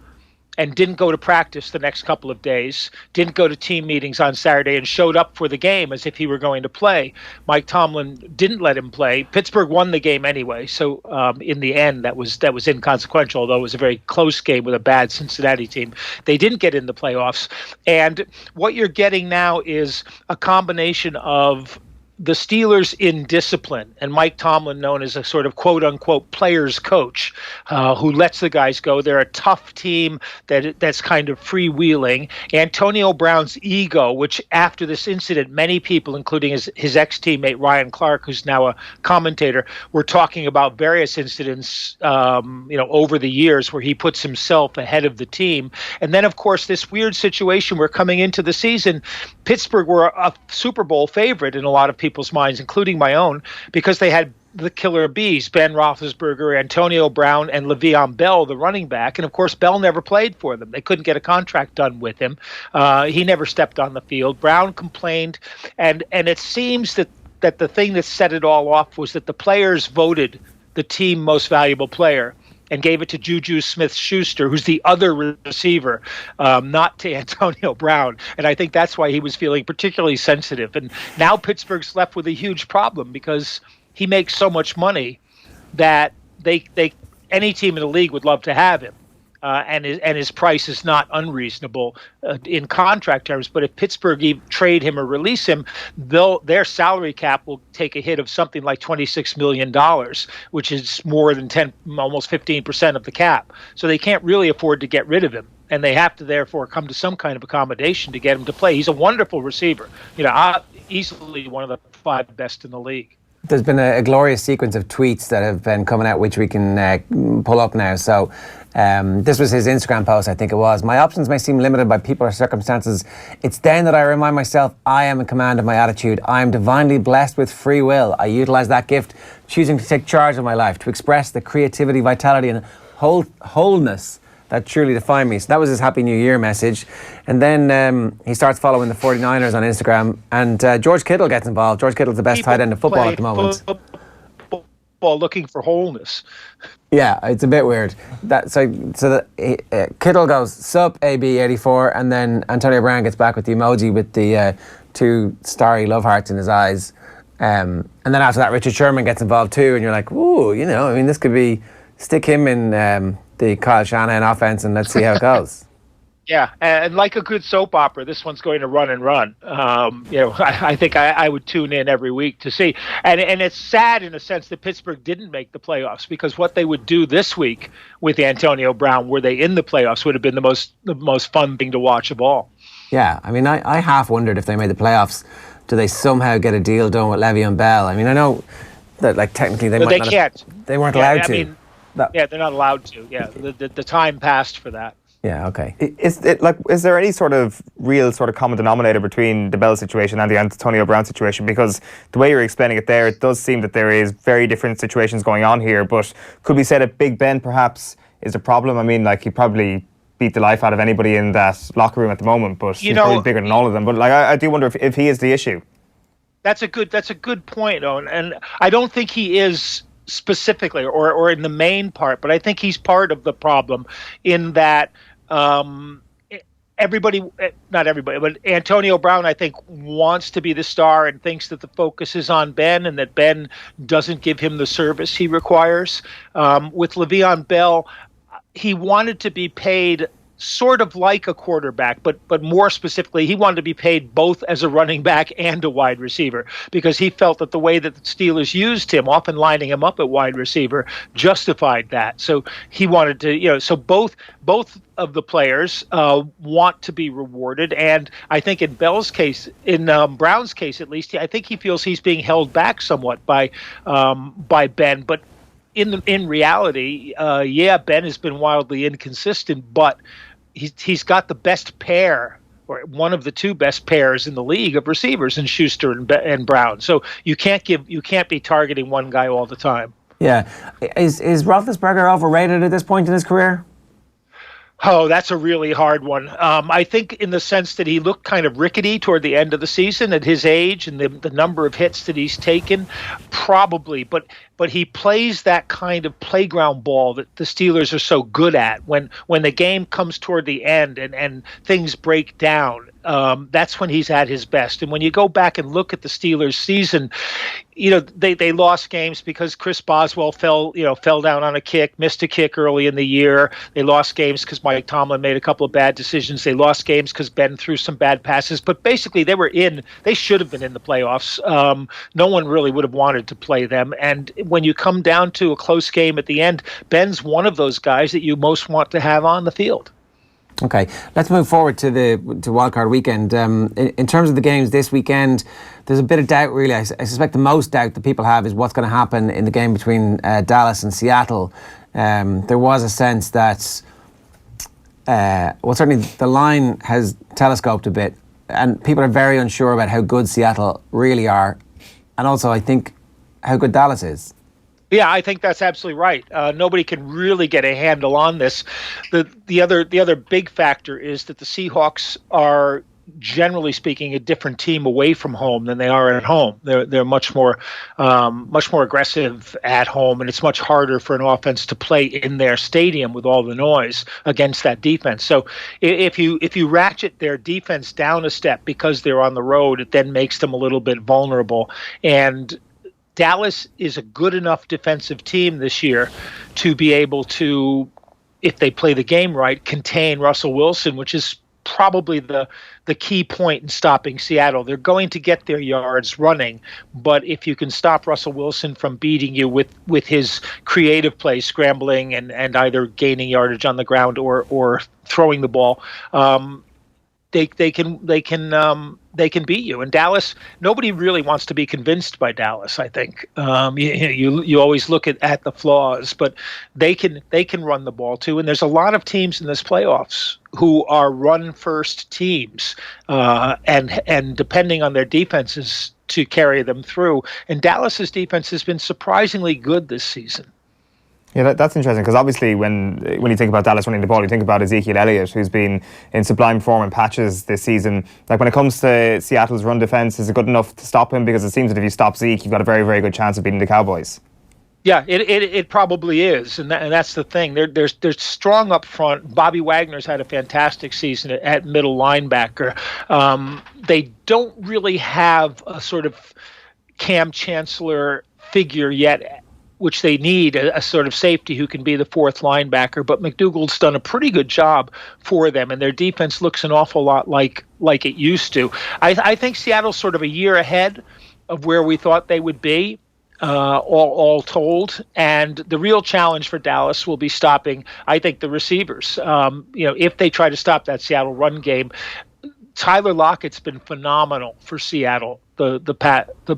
and didn't go to practice the next couple of days, didn't go to team meetings on Saturday, and showed up for the game as if he were going to play. Mike Tomlin didn't let him play. Pittsburgh won the game anyway, so in the end that was inconsequential, although it was a very close game with a bad Cincinnati team. They didn't get in the playoffs, and what you're getting now is a combination of the Steelers in discipline, and Mike Tomlin, known as a sort of quote-unquote players coach, who lets the guys go. They're a tough team that's kind of freewheeling. Antonio Brown's ego, which after this incident, many people, including his ex-teammate Ryan Clark, who's now a commentator, were talking about various incidents over the years where he puts himself ahead of the team. And then, of course, this weird situation where coming into the season, Pittsburgh were a Super Bowl favorite in a lot of people's minds, including my own, because they had the killer bees, Ben Roethlisberger, Antonio Brown, and Le'Veon Bell, the running back. And, of course, Bell never played for them. They couldn't get a contract done with him. He never stepped on the field. Brown complained, and it seems that the thing that set it all off was that the players voted the team most valuable player and gave it to Juju Smith-Schuster, who's the other receiver, not to Antonio Brown. And I think that's why he was feeling particularly sensitive. And now Pittsburgh's left with a huge problem because he makes so much money that any team in the league would love to have him. And his price is not unreasonable in contract terms. But if Pittsburgh trade him or release him, their salary cap will take a hit of something like $26 million, which is more than almost 15% of the cap. So they can't really afford to get rid of him, and they have to therefore come to some kind of accommodation to get him to play. He's a wonderful receiver, easily one of the 5 best in the league. There's been a glorious sequence of tweets that have been coming out, which we can pull up now. So this was his Instagram post, I think it was. My options may seem limited by people or circumstances. It's then that I remind myself I am in command of my attitude. I am divinely blessed with free will. I utilize that gift, choosing to take charge of my life, to express the creativity, vitality, and wholeness that truly define me. So that was his Happy New Year message. And then he starts following the 49ers on Instagram, and George Kittle gets involved. George Kittle's the best tight end of football at the moment. Football looking for wholeness. Yeah, it's a bit weird. Kittle goes, sup, AB84, and then Antonio Brown gets back with the emoji with the 2 starry love hearts in his eyes. And then after that, Richard Sherman gets involved too, and you're like, ooh, this could be, stick him in the Kyle Shanahan offense and let's see how it goes. Yeah, and like a good soap opera, this one's going to run and run. I think I would tune in every week to see. And it's sad in a sense that Pittsburgh didn't make the playoffs, because what they would do this week with Antonio Brown, were they in the playoffs, would have been the most fun thing to watch of all. Yeah, I mean, I half wondered if they made the playoffs, do they somehow get a deal done with Le'Veon Bell? I mean, I know that technically they can't. They weren't allowed to. They're not allowed to. Yeah, the time passed for that. Yeah, okay. Is there any sort of real sort of common denominator between the Bell situation and the Antonio Brown situation? Because the way you're explaining it there, it does seem that there is very different situations going on here. But could we say that Big Ben perhaps is a problem? I mean, he probably beat the life out of anybody in that locker room at the moment, but he's probably bigger than all of them. But I do wonder if he is the issue. That's a good point, Owen. And I don't think he is specifically or in the main part, but I think he's part of the problem in that not everybody, but Antonio Brown, I think, wants to be the star and thinks that the focus is on Ben and that Ben doesn't give him the service he requires. With Le'Veon Bell, he wanted to be paid sort of like a quarterback, but more specifically, he wanted to be paid both as a running back and a wide receiver, because he felt that the way that the Steelers used him, often lining him up at wide receiver, justified that. So he wanted to, so both of the players want to be rewarded, and I think in Bell's case, in Brown's case at least, I think he feels he's being held back somewhat by Ben, but in reality, Ben has been wildly inconsistent, but he's got the best pair, or one of the two best pairs in the league of receivers, in Schuster and Brown. So you can't be targeting one guy all the time. Yeah, is Roethlisberger overrated at this point in his career? Oh, that's a really hard one. I think in the sense that he looked kind of rickety toward the end of the season at his age and the number of hits that he's taken, probably. But he plays that kind of playground ball that the Steelers are so good at. When the game comes toward the end and things break down, that's when he's at his best. And when you go back and look at the Steelers' season, they lost games because Chris Boswell fell down on a kick, missed a kick early in the year. They lost games because Mike Tomlin made a couple of bad decisions. They lost games because Ben threw some bad passes. But basically, they should have been in the playoffs. No one really would have wanted to play them. And when you come down to a close game at the end, Ben's one of those guys that you most want to have on the field. Okay, let's move forward to Wildcard weekend. In terms of the games this weekend, there's a bit of doubt, really. I suspect the most doubt that people have is what's going to happen in the game between Dallas and Seattle. There was a sense that, certainly the line has telescoped a bit, and people are very unsure about how good Seattle really are, and also, I think, how good Dallas is. Yeah, I think that's absolutely right. Nobody can really get a handle on this. The other big factor is that the Seahawks are, generally speaking, a different team away from home than they are at home. They're much more aggressive at home, and it's much harder for an offense to play in their stadium with all the noise against that defense. So if you ratchet their defense down a step because they're on the road, it then makes them a little bit vulnerable. And Dallas is a good enough defensive team this year to be able to, if they play the game right, contain Russell Wilson, which is probably the key point in stopping Seattle. They're going to get their yards running, but if you can stop Russell Wilson from beating you with his creative play, scrambling and either gaining yardage on the ground or throwing the ball, they can beat you. And Dallas, nobody really wants to be convinced by Dallas, I think. You always look at the flaws, but they can run the ball too. And there's a lot of teams in this playoffs who are run first teams, and depending on their defenses to carry them through. And Dallas's defense has been surprisingly good this season. Yeah, that's interesting, because obviously when you think about Dallas running the ball, you think about Ezekiel Elliott, who's been in sublime form in patches this season. Like, when it comes to Seattle's run defense, is it good enough to stop him? Because it seems that if you stop Zeke, you've got a very, very good chance of beating the Cowboys. Yeah, it probably is, and that's the thing. They're strong up front. Bobby Wagner's had a fantastic season at middle linebacker. They don't really have a sort of Cam Chancellor figure yet, which they need, a sort of safety who can be the fourth linebacker. But McDougald's done a pretty good job for them, and their defense looks an awful lot like it used to. I think Seattle's sort of a year ahead of where we thought they would be, all told. And the real challenge for Dallas will be stopping, I think, the receivers. If they try to stop that Seattle run game. Tyler Lockett's been phenomenal for Seattle the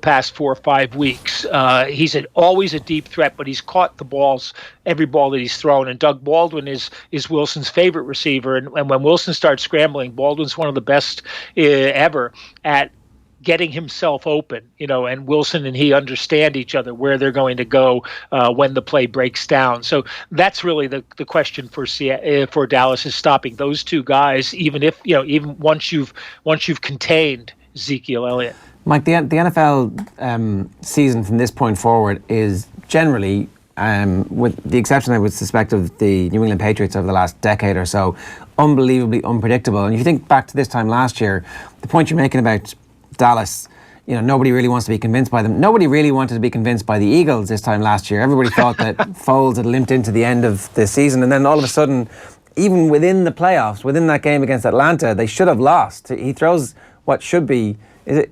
past 4 or 5 weeks. He's always a deep threat, but he's caught the balls, every ball that he's thrown. And Doug Baldwin is Wilson's favorite receiver. And when Wilson starts scrambling, Baldwin's one of the best ever at getting himself open, and Wilson and he understand each other, where they're going to go when the play breaks down. So that's really the question for Dallas, is stopping those two guys, even once you've contained Ezekiel Elliott. Mike, the NFL season from this point forward is generally, with the exception I would suspect of the New England Patriots over the last decade or so, unbelievably unpredictable. And if you think back to this time last year, the point you're making about Dallas, nobody really wants to be convinced by them. Nobody really wanted to be convinced by the Eagles this time last year. Everybody thought that Foles had limped into the end of the season, and then all of a sudden, even within the playoffs, within that game against Atlanta, they should have lost. He throws what should be an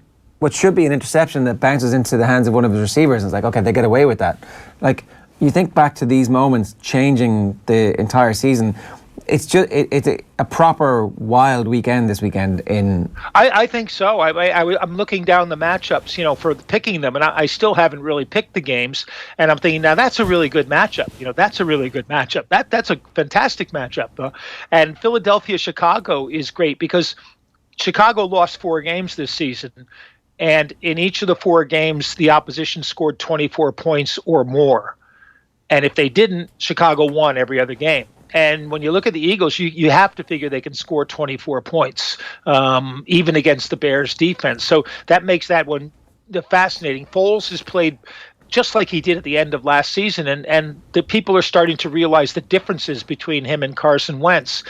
interception that bounces into the hands of one of his receivers, and it's like, okay, they get away with that. Like, you think back to these moments changing the entire season. It's just it's a proper wild weekend this weekend in. I think so. I'm looking down the matchups, for picking them, and I still haven't really picked the games. And I'm thinking, now that's a really good matchup. That's a really good matchup. That's a fantastic matchup. And Philadelphia Chicago is great because Chicago lost 4 games this season, and in each of the 4 games, the opposition scored 24 points or more. And if they didn't, Chicago won every other game. And when you look at the Eagles, you have to figure they can score 24 points, even against the Bears defense. So that makes that one fascinating. Foles has played just like he did at the end of last season, and the people are starting to realize the differences between him and Carson Wentz.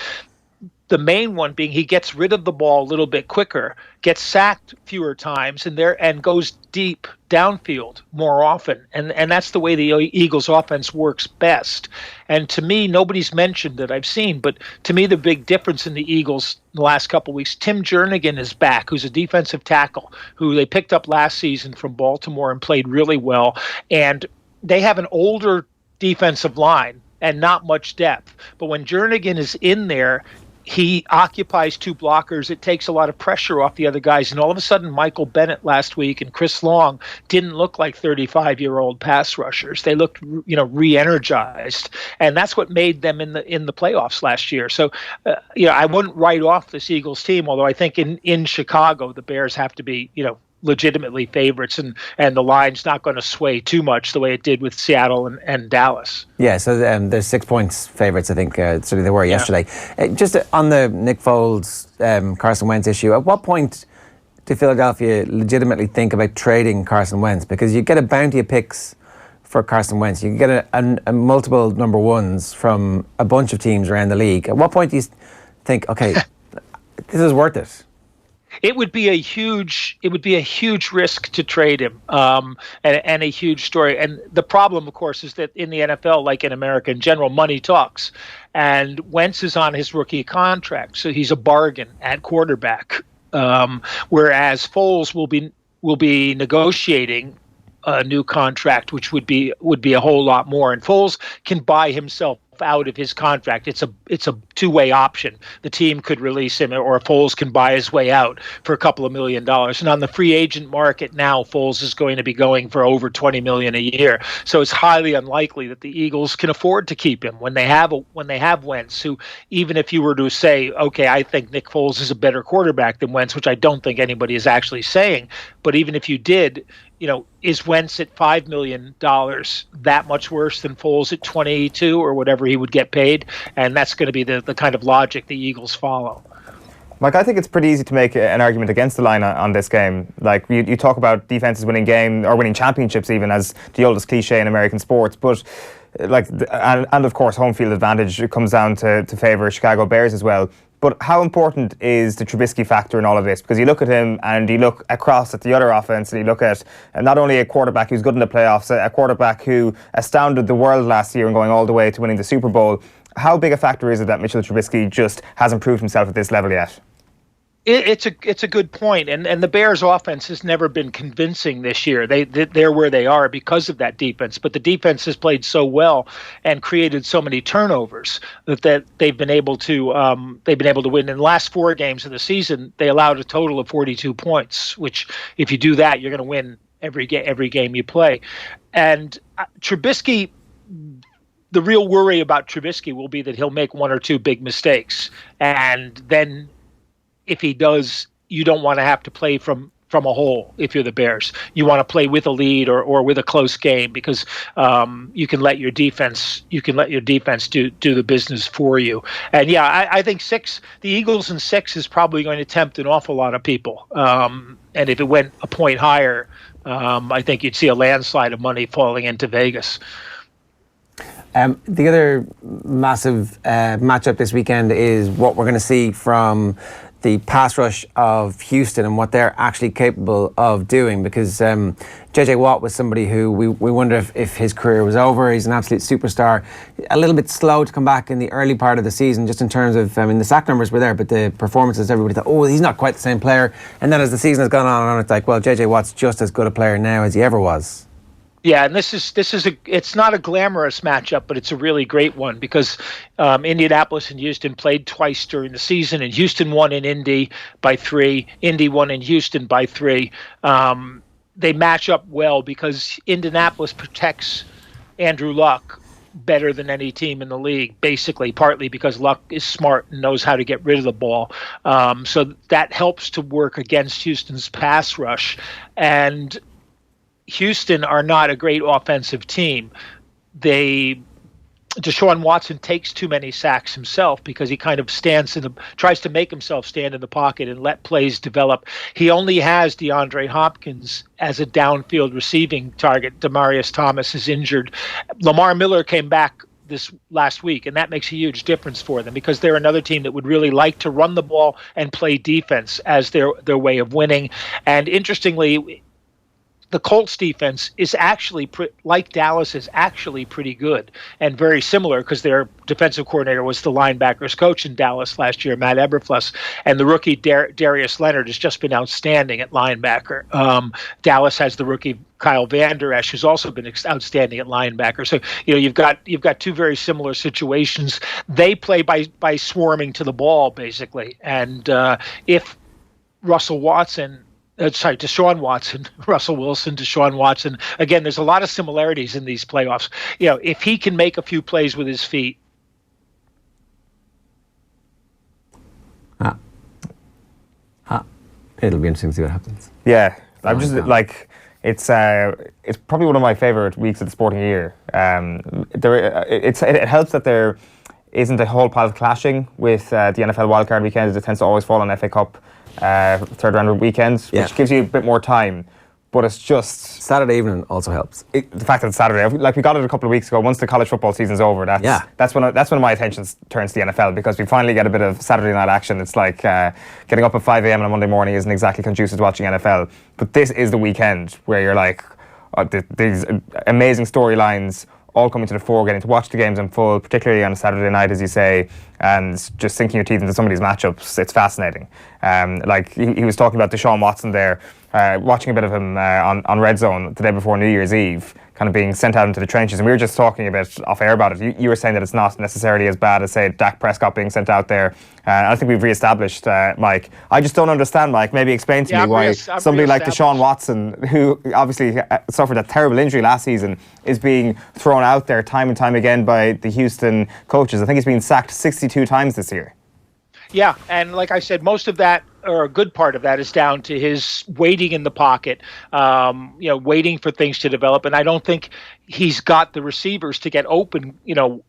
The main one being he gets rid of the ball a little bit quicker, gets sacked fewer times, and goes deep downfield more often. And that's the way the Eagles offense works best. And to me, nobody's mentioned that I've seen, but to me the big difference in the Eagles in the last couple of weeks, Tim Jernigan is back, who's a defensive tackle, who they picked up last season from Baltimore and played really well. And they have an older defensive line and not much depth. But when Jernigan is in there, he occupies 2 blockers. It takes a lot of pressure off the other guys. And all of a sudden, Michael Bennett last week and Chris Long didn't look like 35-year-old pass rushers. They looked, re-energized. And that's what made them in the playoffs last year. So, I wouldn't write off this Eagles team, although I think in Chicago, the Bears have to be, legitimately favorites, and the line's not going to sway too much the way it did with Seattle and Dallas. Yeah, so there's 6 points favourites, I think, certainly they were yesterday. Just on the Nick Foles, Carson Wentz issue, at what point did Philadelphia legitimately think about trading Carson Wentz? Because you get a bounty of picks for Carson Wentz. You can get a multiple number ones from a bunch of teams around the league. At what point do you think, okay, this is worth it? It would be a huge risk to trade him, and a huge story. And the problem, of course, is that in the NFL, like in America in general, money talks. And Wentz is on his rookie contract, so he's a bargain at quarterback. Whereas Foles will be negotiating a new contract, which would be a whole lot more. And Foles can buy himself out of his contract. It's a two-way option. The team could release him, or Foles can buy his way out for a couple of $1 million. And on the free agent market now, Foles is going to be going for over $20 million a year. So it's highly unlikely that the Eagles can afford to keep him when they have Wentz, who, even if you were to say, okay, I think Nick Foles is a better quarterback than Wentz, which I don't think anybody is actually saying, but even if you did, is Wentz at $5 million that much worse than Foles at 22 or whatever he would get paid? And that's going to be the kind of logic the Eagles follow. Mike, I think it's pretty easy to make an argument against the line on this game. Like, you talk about defenses winning game or winning championships even as the oldest cliche in American sports, but and of course home field advantage, it comes down to favour Chicago Bears as well. But how important is the Trubisky factor in all of this? Because you look at him and you look across at the other offense and you look at not only a quarterback who's good in the playoffs, a quarterback who astounded the world last year and going all the way to winning the Super Bowl. How big a factor is it that Mitchell Trubisky just hasn't proved himself at this level yet? It's a good point, and the Bears' offense has never been convincing this year. They're where they are because of that defense, but the defense has played so well and created so many turnovers that they've been able to win. In the last 4 games of the season, they allowed a total of 42 points, which if you do that, you're going to win every game you play. And Trubisky, the real worry about Trubisky will be that he'll make 1 or 2 big mistakes, and then if he does, you don't want to have to play from a hole if you're the Bears. You want to play with a lead or with a close game because you can let your defense do the business for you. And yeah, I think the Eagles in 6 is probably going to tempt an awful lot of people. And if it went a point higher, I think you'd see a landslide of money falling into Vegas. The other massive matchup this weekend is what we're going to see from the pass rush of Houston and what they're actually capable of doing, because JJ Watt was somebody who we wonder if his career was over. He's an absolute superstar. A little bit slow to come back in the early part of the season, just in terms of, the sack numbers were there, but the performances, everybody thought, oh, he's not quite the same player. And then as the season has gone on, it's like, well, JJ Watt's just as good a player now as he ever was. Yeah, and it's not a glamorous matchup, but it's a really great one because Indianapolis and Houston played twice during the season, and Houston won in Indy by 3. Indy won in Houston by 3. They match up well because Indianapolis protects Andrew Luck better than any team in the league, basically, partly because Luck is smart and knows how to get rid of the ball. So that helps to work against Houston's pass rush. And Houston are not a great offensive team. Deshaun Watson takes too many sacks himself because he kind of tries to make himself stand in the pocket and let plays develop. He only has DeAndre Hopkins as a downfield receiving target. Demaryius Thomas is injured. Lamar Miller came back this last week, and that makes a huge difference for them because they're another team that would really like to run the ball and play defense as their way of winning. And interestingly, the Colts defense is actually, like Dallas, is actually pretty good and very similar because their defensive coordinator was the linebackers coach in Dallas last year, Matt Eberflus, and the rookie Darius Leonard has just been outstanding at linebacker. Dallas has the rookie Kyle Vander Esch, who's also been outstanding at linebacker. So you've got two very similar situations. They play by swarming to the ball basically, and if Deshaun Watson, Russell Wilson, Deshaun Watson. Again, there's a lot of similarities in these playoffs. If he can make a few plays with his feet. It'll be interesting to see what happens. Yeah, I'm just like, it's probably one of my favorite weeks of the sporting year. It helps that there isn't a whole pile of clashing with the NFL wildcard weekend. It tends to always fall on FA Cup third round weekends, which gives you a bit more time. But it's just Saturday evening also helps. The fact that it's Saturday, like we got it a couple of weeks ago. Once the college football season's over, that's when my attention turns to the NFL because we finally get a bit of Saturday night action. It's like getting up at 5 a.m. on a Monday morning isn't exactly conducive to watching NFL. But this is the weekend where you're like, these amazing storylines all coming to the fore, getting to watch the games in full, particularly on a Saturday night, as you say, and just sinking your teeth into some of these matchups. It's fascinating. Like he was talking about Deshaun Watson there, watching a bit of him on Red Zone the day before New Year's Eve, kind of being sent out into the trenches. And we were just talking a bit off air about it. You were saying that it's not necessarily as bad as, say, Dak Prescott being sent out there. I think we've re-established, Mike. I just don't understand, Mike. Maybe explain to me why somebody like Deshaun Watson, who obviously suffered a terrible injury last season, is being thrown out there time and time again by the Houston coaches. I think he's been sacked 62 times this year. Yeah, and like I said, most of that, or a good part of that, is down to his waiting in the pocket, waiting for things to develop. And I don't think he's got the receivers to get open,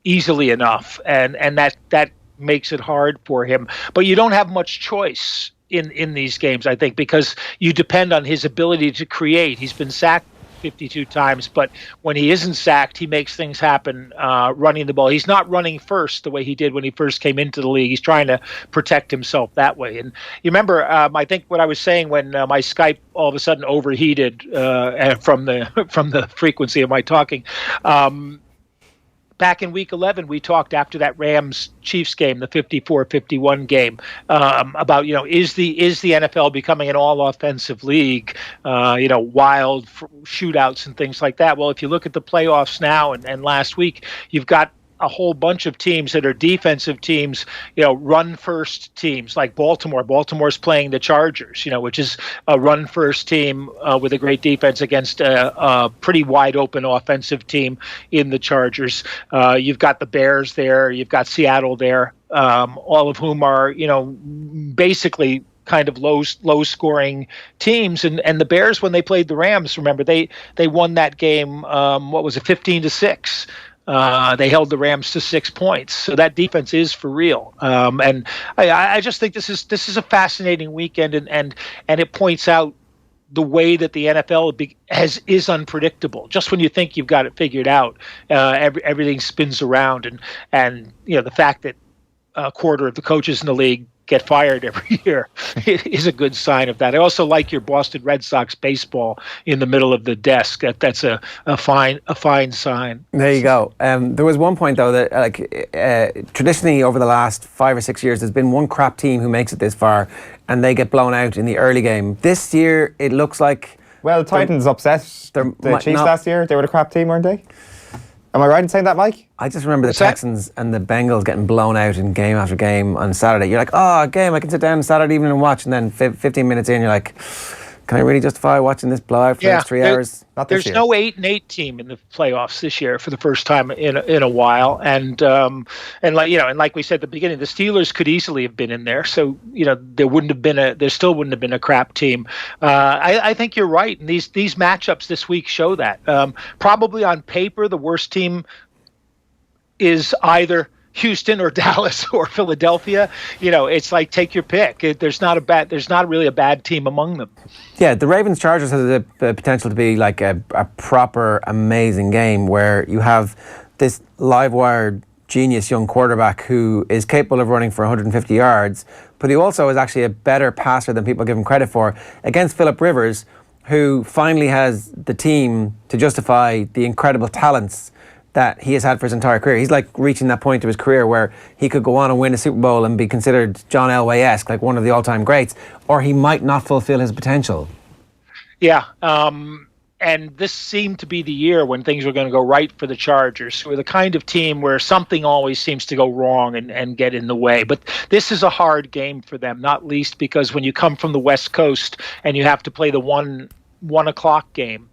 easily enough. And that makes it hard for him. But you don't have much choice in these games, I think, because you depend on his ability to create. He's been sacked 52 times, but when he isn't sacked, he makes things happen running the ball. He's not running first the way he did when he first came into the league. He's trying to protect himself that way. And you remember, I think what I was saying when my Skype all of a sudden overheated from the frequency of my talking. Back in week 11, we talked after that Rams-Chiefs game, the 54-51 game, about, is the NFL becoming an all-offensive league, wild shootouts and things like that. Well, if you look at the playoffs now and last week, you've got a whole bunch of teams that are defensive teams, run-first teams like Baltimore. Baltimore's playing the Chargers, which is a run-first team with a great defense against a pretty wide-open offensive team in the Chargers. You've got the Bears there. You've got Seattle there, all of whom are, basically kind of low-scoring teams. And the Bears, when they played the Rams, remember, they won that game, 15-6. They held the Rams to 6 points, so that defense is for real. And I just think this is a fascinating weekend, and it points out the way that the NFL is unpredictable. Just when you think you've got it figured out, everything spins around, and the fact that a quarter of the coaches in the league get fired every year is a good sign of that. I also like your Boston Red Sox baseball in the middle of the desk. That's a fine sign. There you go. There was one point though that traditionally over the last 5 or 6 years, there's been one crap team who makes it this far, and they get blown out in the early game. This year, it looks like Well, Titans upset the Chiefs last year. They were the crap team, weren't they? Am I right in saying that, Mike? I just remember the Texans and the Bengals getting blown out in game after game on Saturday. You're like, oh, a game I can sit down Saturday evening and watch, and then 15 minutes in, you're like, can I really justify watching this blowout for the next 3 hours? There's no 8-8 team in the playoffs this year for the first time in a while, and like we said at the beginning, the Steelers could easily have been in there. So there still wouldn't have been a crap team. I think you're right, and these matchups this week show that. Probably on paper, the worst team is either Houston or Dallas or Philadelphia. It's like take your pick. There's not really a bad team among them. Yeah, the Ravens Chargers has the potential to be like a proper amazing game where you have this live wired genius young quarterback who is capable of running for 150 yards, but he also is actually a better passer than people give him credit for, against Phillip Rivers, who finally has the team to justify the incredible talents that he has had for his entire career. He's like reaching that point of his career where he could go on and win a Super Bowl and be considered John Elway-esque, like one of the all-time greats, or he might not fulfill his potential. Yeah, and this seemed to be the year when things were going to go right for the Chargers, who are the kind of team where something always seems to go wrong and get in the way. But this is a hard game for them, not least because when you come from the West Coast and you have to play the 1 o'clock game,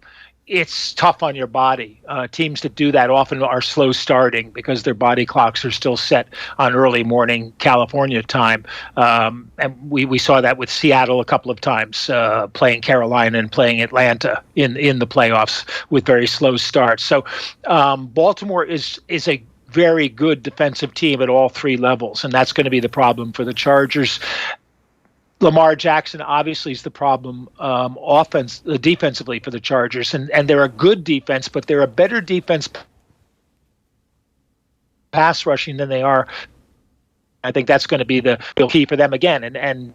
it's tough on your body. Teams that do that often are slow starting because their body clocks are still set on early morning California time. And we saw that with Seattle a couple of times, playing Carolina and playing Atlanta in the playoffs with very slow starts. So Baltimore is a very good defensive team at all three levels, and that's going to be the problem for the Chargers. Lamar Jackson obviously is the problem defensively for the Chargers, and they're a good defense, but they're a better defense pass rushing than they are. I think that's going to be the key for them again. And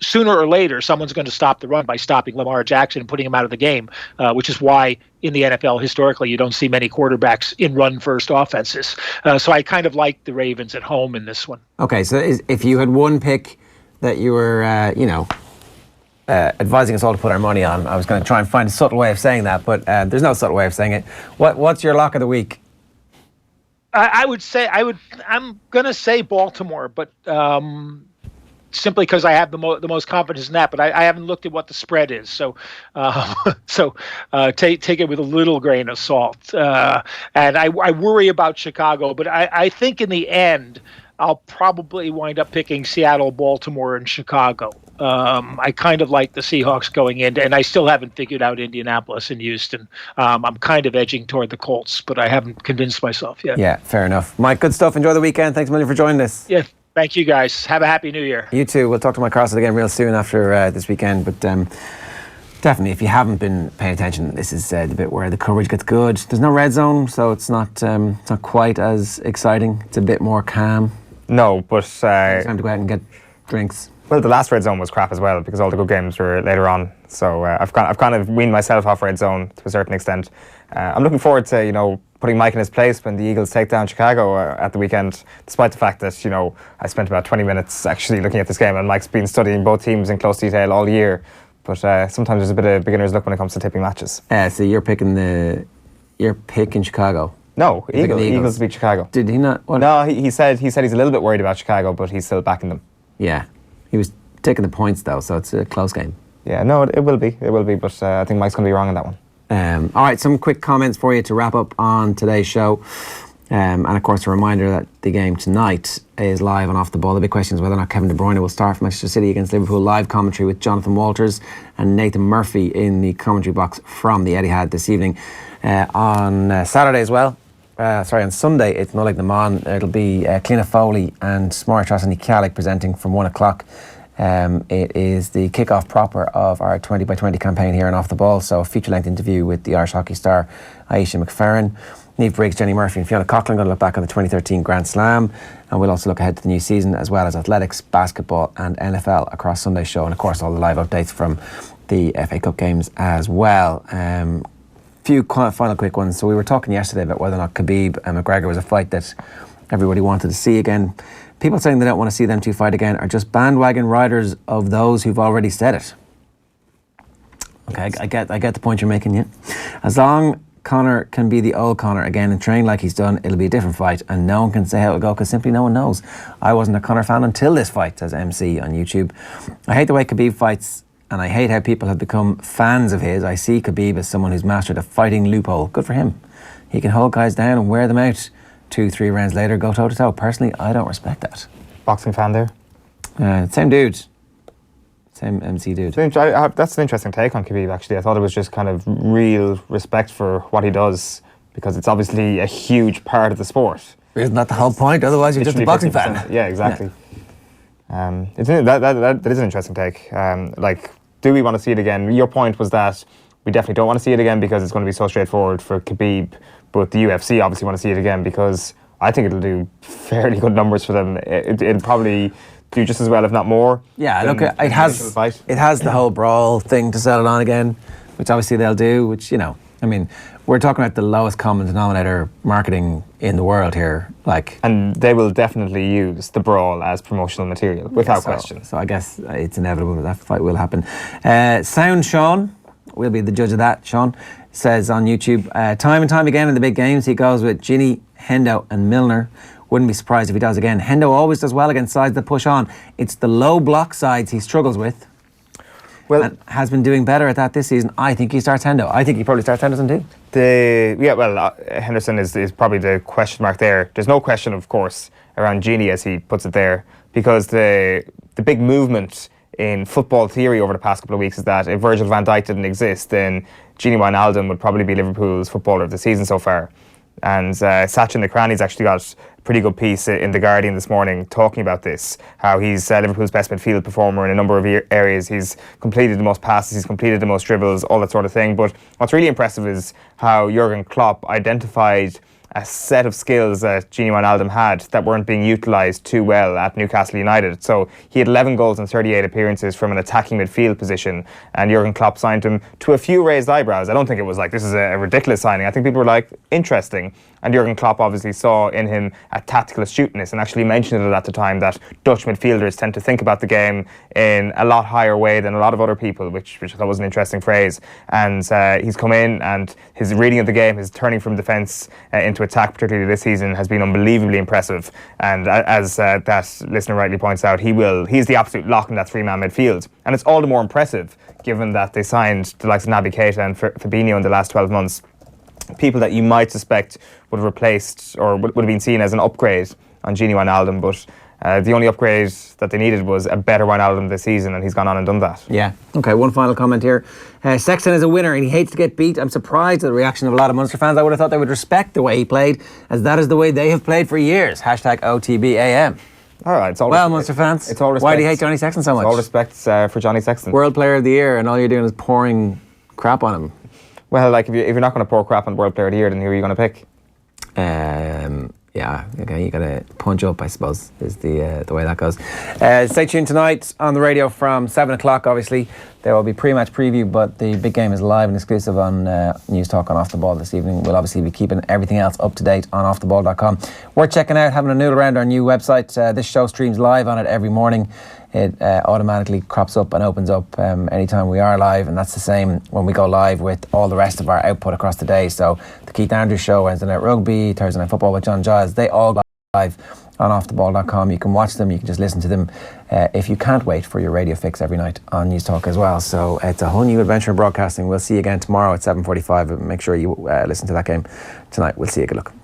sooner or later, someone's going to stop the run by stopping Lamar Jackson and putting him out of the game, which is why in the NFL historically you don't see many quarterbacks in run-first offenses. So I kind of like the Ravens at home in this one. Okay, so if you had one pick that you were, advising us all to put our money on. I was going to try and find a subtle way of saying that, but there's no subtle way of saying it. What's your lock of the week? I'm going to say Baltimore, but simply because I have the most confidence in that. But I haven't looked at what the spread is, so take it with a little grain of salt. And I worry about Chicago, but I think in the end, I'll probably wind up picking Seattle, Baltimore, and Chicago. I kind of like the Seahawks going in, and I still haven't figured out Indianapolis and Houston. I'm kind of edging toward the Colts, but I haven't convinced myself yet. Yeah, fair enough. Mike, good stuff. Enjoy the weekend. Thanks a million for joining us. Yeah, thank you guys. Have a happy New Year. You too. We'll talk to Mike Carlson again real soon after this weekend, but definitely, if you haven't been paying attention, this is the bit where the coverage gets good. There's no red zone, so it's not quite as exciting. It's a bit more calm. No, but it's time to go out and get drinks. Well, the last red zone was crap as well because all the good games were later on. So I've kind of weaned myself off red zone to a certain extent. I'm looking forward to putting Mike in his place when the Eagles take down Chicago at the weekend. Despite the fact that I spent about 20 minutes actually looking at this game, and Mike's been studying both teams in close detail all year. But sometimes there's a bit of beginner's luck when it comes to tipping matches. So you're picking Chicago. No, Eagles beat Chicago. Did he not? What? No, he said he's a little bit worried about Chicago, but he's still backing them. Yeah, he was taking the points though, so it's a close game. Yeah, no, it will be, but I think Mike's going to be wrong on that one. All right, some quick comments for you to wrap up on today's show. And of course, a reminder that the game tonight is live on Off the Ball. The big question is whether or not Kevin De Bruyne will start for Manchester City against Liverpool. Live commentary with Jonathan Walters and Nathan Murphy in the commentary box from the Etihad this evening. On Saturday as well. On Sunday, it's Nollaig na Mon. It'll be Cliona Foley and Smáir Trasany Ceallaigh presenting from 1 o'clock. It is the kick-off proper of our 20 by 20 campaign here on Off the Ball, so a feature-length interview with the Irish hockey star Aisha McFerrin. Niamh Briggs, Jenny Murphy and Fiona Coughlin going to look back on the 2013 Grand Slam, and we'll also look ahead to the new season as well as athletics, basketball and NFL across Sunday's show, and of course all the live updates from the FA Cup games as well. Few final quick ones. So we were talking yesterday about whether or not Khabib and McGregor was a fight that everybody wanted to see again. People saying they don't want to see them two fight again are just bandwagon riders of those who've already said it. Okay, I get the point you're making, yeah. As long Conor can be the old Conor again and train like he's done, it'll be a different fight, and no one can say how it'll go because simply no one knows. I wasn't a Conor fan until this fight, says MC on YouTube. I hate the way Khabib fights, and I hate how people have become fans of his. I see Khabib as someone who's mastered a fighting loophole. Good for him. He can hold guys down and wear them out. 2-3 rounds later, go toe to toe. Personally, I don't respect that. Boxing fan there? Same dude. Same MC dude. That's an interesting take on Khabib, actually. I thought it was just kind of real respect for what he does, because it's obviously a huge part of the sport. Isn't that the whole point? Otherwise, you're just a boxing fan. Yeah, exactly. Yeah. That is an interesting take. Do we want to see it again? Your point was that we definitely don't want to see it again because it's going to be so straightforward for Khabib, but the UFC obviously want to see it again because I think it'll do fairly good numbers for them. It'll probably do just as well, if not more. Yeah, look, it has the whole brawl thing to sell it on again, which obviously they'll do, which, you know, I mean, we're talking about the lowest common denominator marketing in the world here. And they will definitely use the brawl as promotional material, without question. So I guess it's inevitable that fight will happen. Sound Sean, we'll be the judge of that, Sean, says on YouTube, time and time again in the big games, he goes with Ginny, Hendo and Milner. Wouldn't be surprised if he does again. Hendo always does well against sides that push on. It's the low block sides he struggles with. Well, and has been doing better at that this season. I think he starts Hendo. I think he probably starts Henderson too. Henderson is probably the question mark there. There's no question, of course, around Gini, as he puts it there, because the big movement in football theory over the past couple of weeks is that if Virgil van Dijk didn't exist, then Gini Wijnaldum would probably be Liverpool's footballer of the season so far. And Sachin Nakrani's actually got a pretty good piece in The Guardian this morning talking about this, how he's Liverpool's best midfield performer in a number of areas. He's completed the most passes, he's completed the most dribbles, all that sort of thing. But what's really impressive is how Jurgen Klopp identified a set of skills that Gini Wijnaldum had that weren't being utilised too well at Newcastle United. So he had 11 goals in 38 appearances from an attacking midfield position, and Jurgen Klopp signed him to a few raised eyebrows. I don't think it was like, this is a ridiculous signing. I think people were like, interesting. And Jurgen Klopp obviously saw in him a tactical astuteness and actually mentioned it at the time that Dutch midfielders tend to think about the game in a lot higher way than a lot of other people, which I thought was an interesting phrase. And he's come in, and his reading of the game, his turning from defence into attack, particularly this season, has been unbelievably impressive. And as that listener rightly points out, he's the absolute lock in that three-man midfield. And it's all the more impressive given that they signed the likes of Naby Keita and Fabinho in the last 12 months. People that you might suspect would have replaced or would have been seen as an upgrade on Gini Wijnaldum, but the only upgrade that they needed was a better Wijnaldum this season, and he's gone on and done that. Yeah. Okay, one final comment here. Sexton is a winner and he hates to get beat. I'm surprised at the reaction of a lot of Munster fans. I would have thought they would respect the way he played, as that is the way they have played for years. Hashtag OTBAM. All right, it's all Munster fans, it's all respect. Why do you hate Johnny Sexton so much? It's all respect for Johnny Sexton. World Player of the Year, and all you're doing is pouring crap on him. Well, like if you're not going to pour crap on World Player of the Year, then who are you going to pick? Yeah, okay, you got to punch up, I suppose, is the way that goes. Stay tuned tonight on the radio from 7 o'clock, obviously. There will be pre-match preview, but the big game is live and exclusive on News Talk on Off The Ball this evening. We'll obviously be keeping everything else up to date on offtheball.com. Worth checking out, having a noodle around our new website. This show streams live on it every morning. It automatically crops up and opens up anytime we are live, and that's the same when we go live with all the rest of our output across the day. So the Keith Andrews Show, Wednesday Night Rugby, Thursday Night Football with John Giles, they all go live on offtheball.com. You can watch them, you can just listen to them if you can't wait for your radio fix every night on News Talk as well. So it's a whole new adventure in broadcasting. We'll see you again tomorrow at 7:45. Make sure you listen to that game tonight. We'll see you. Good luck.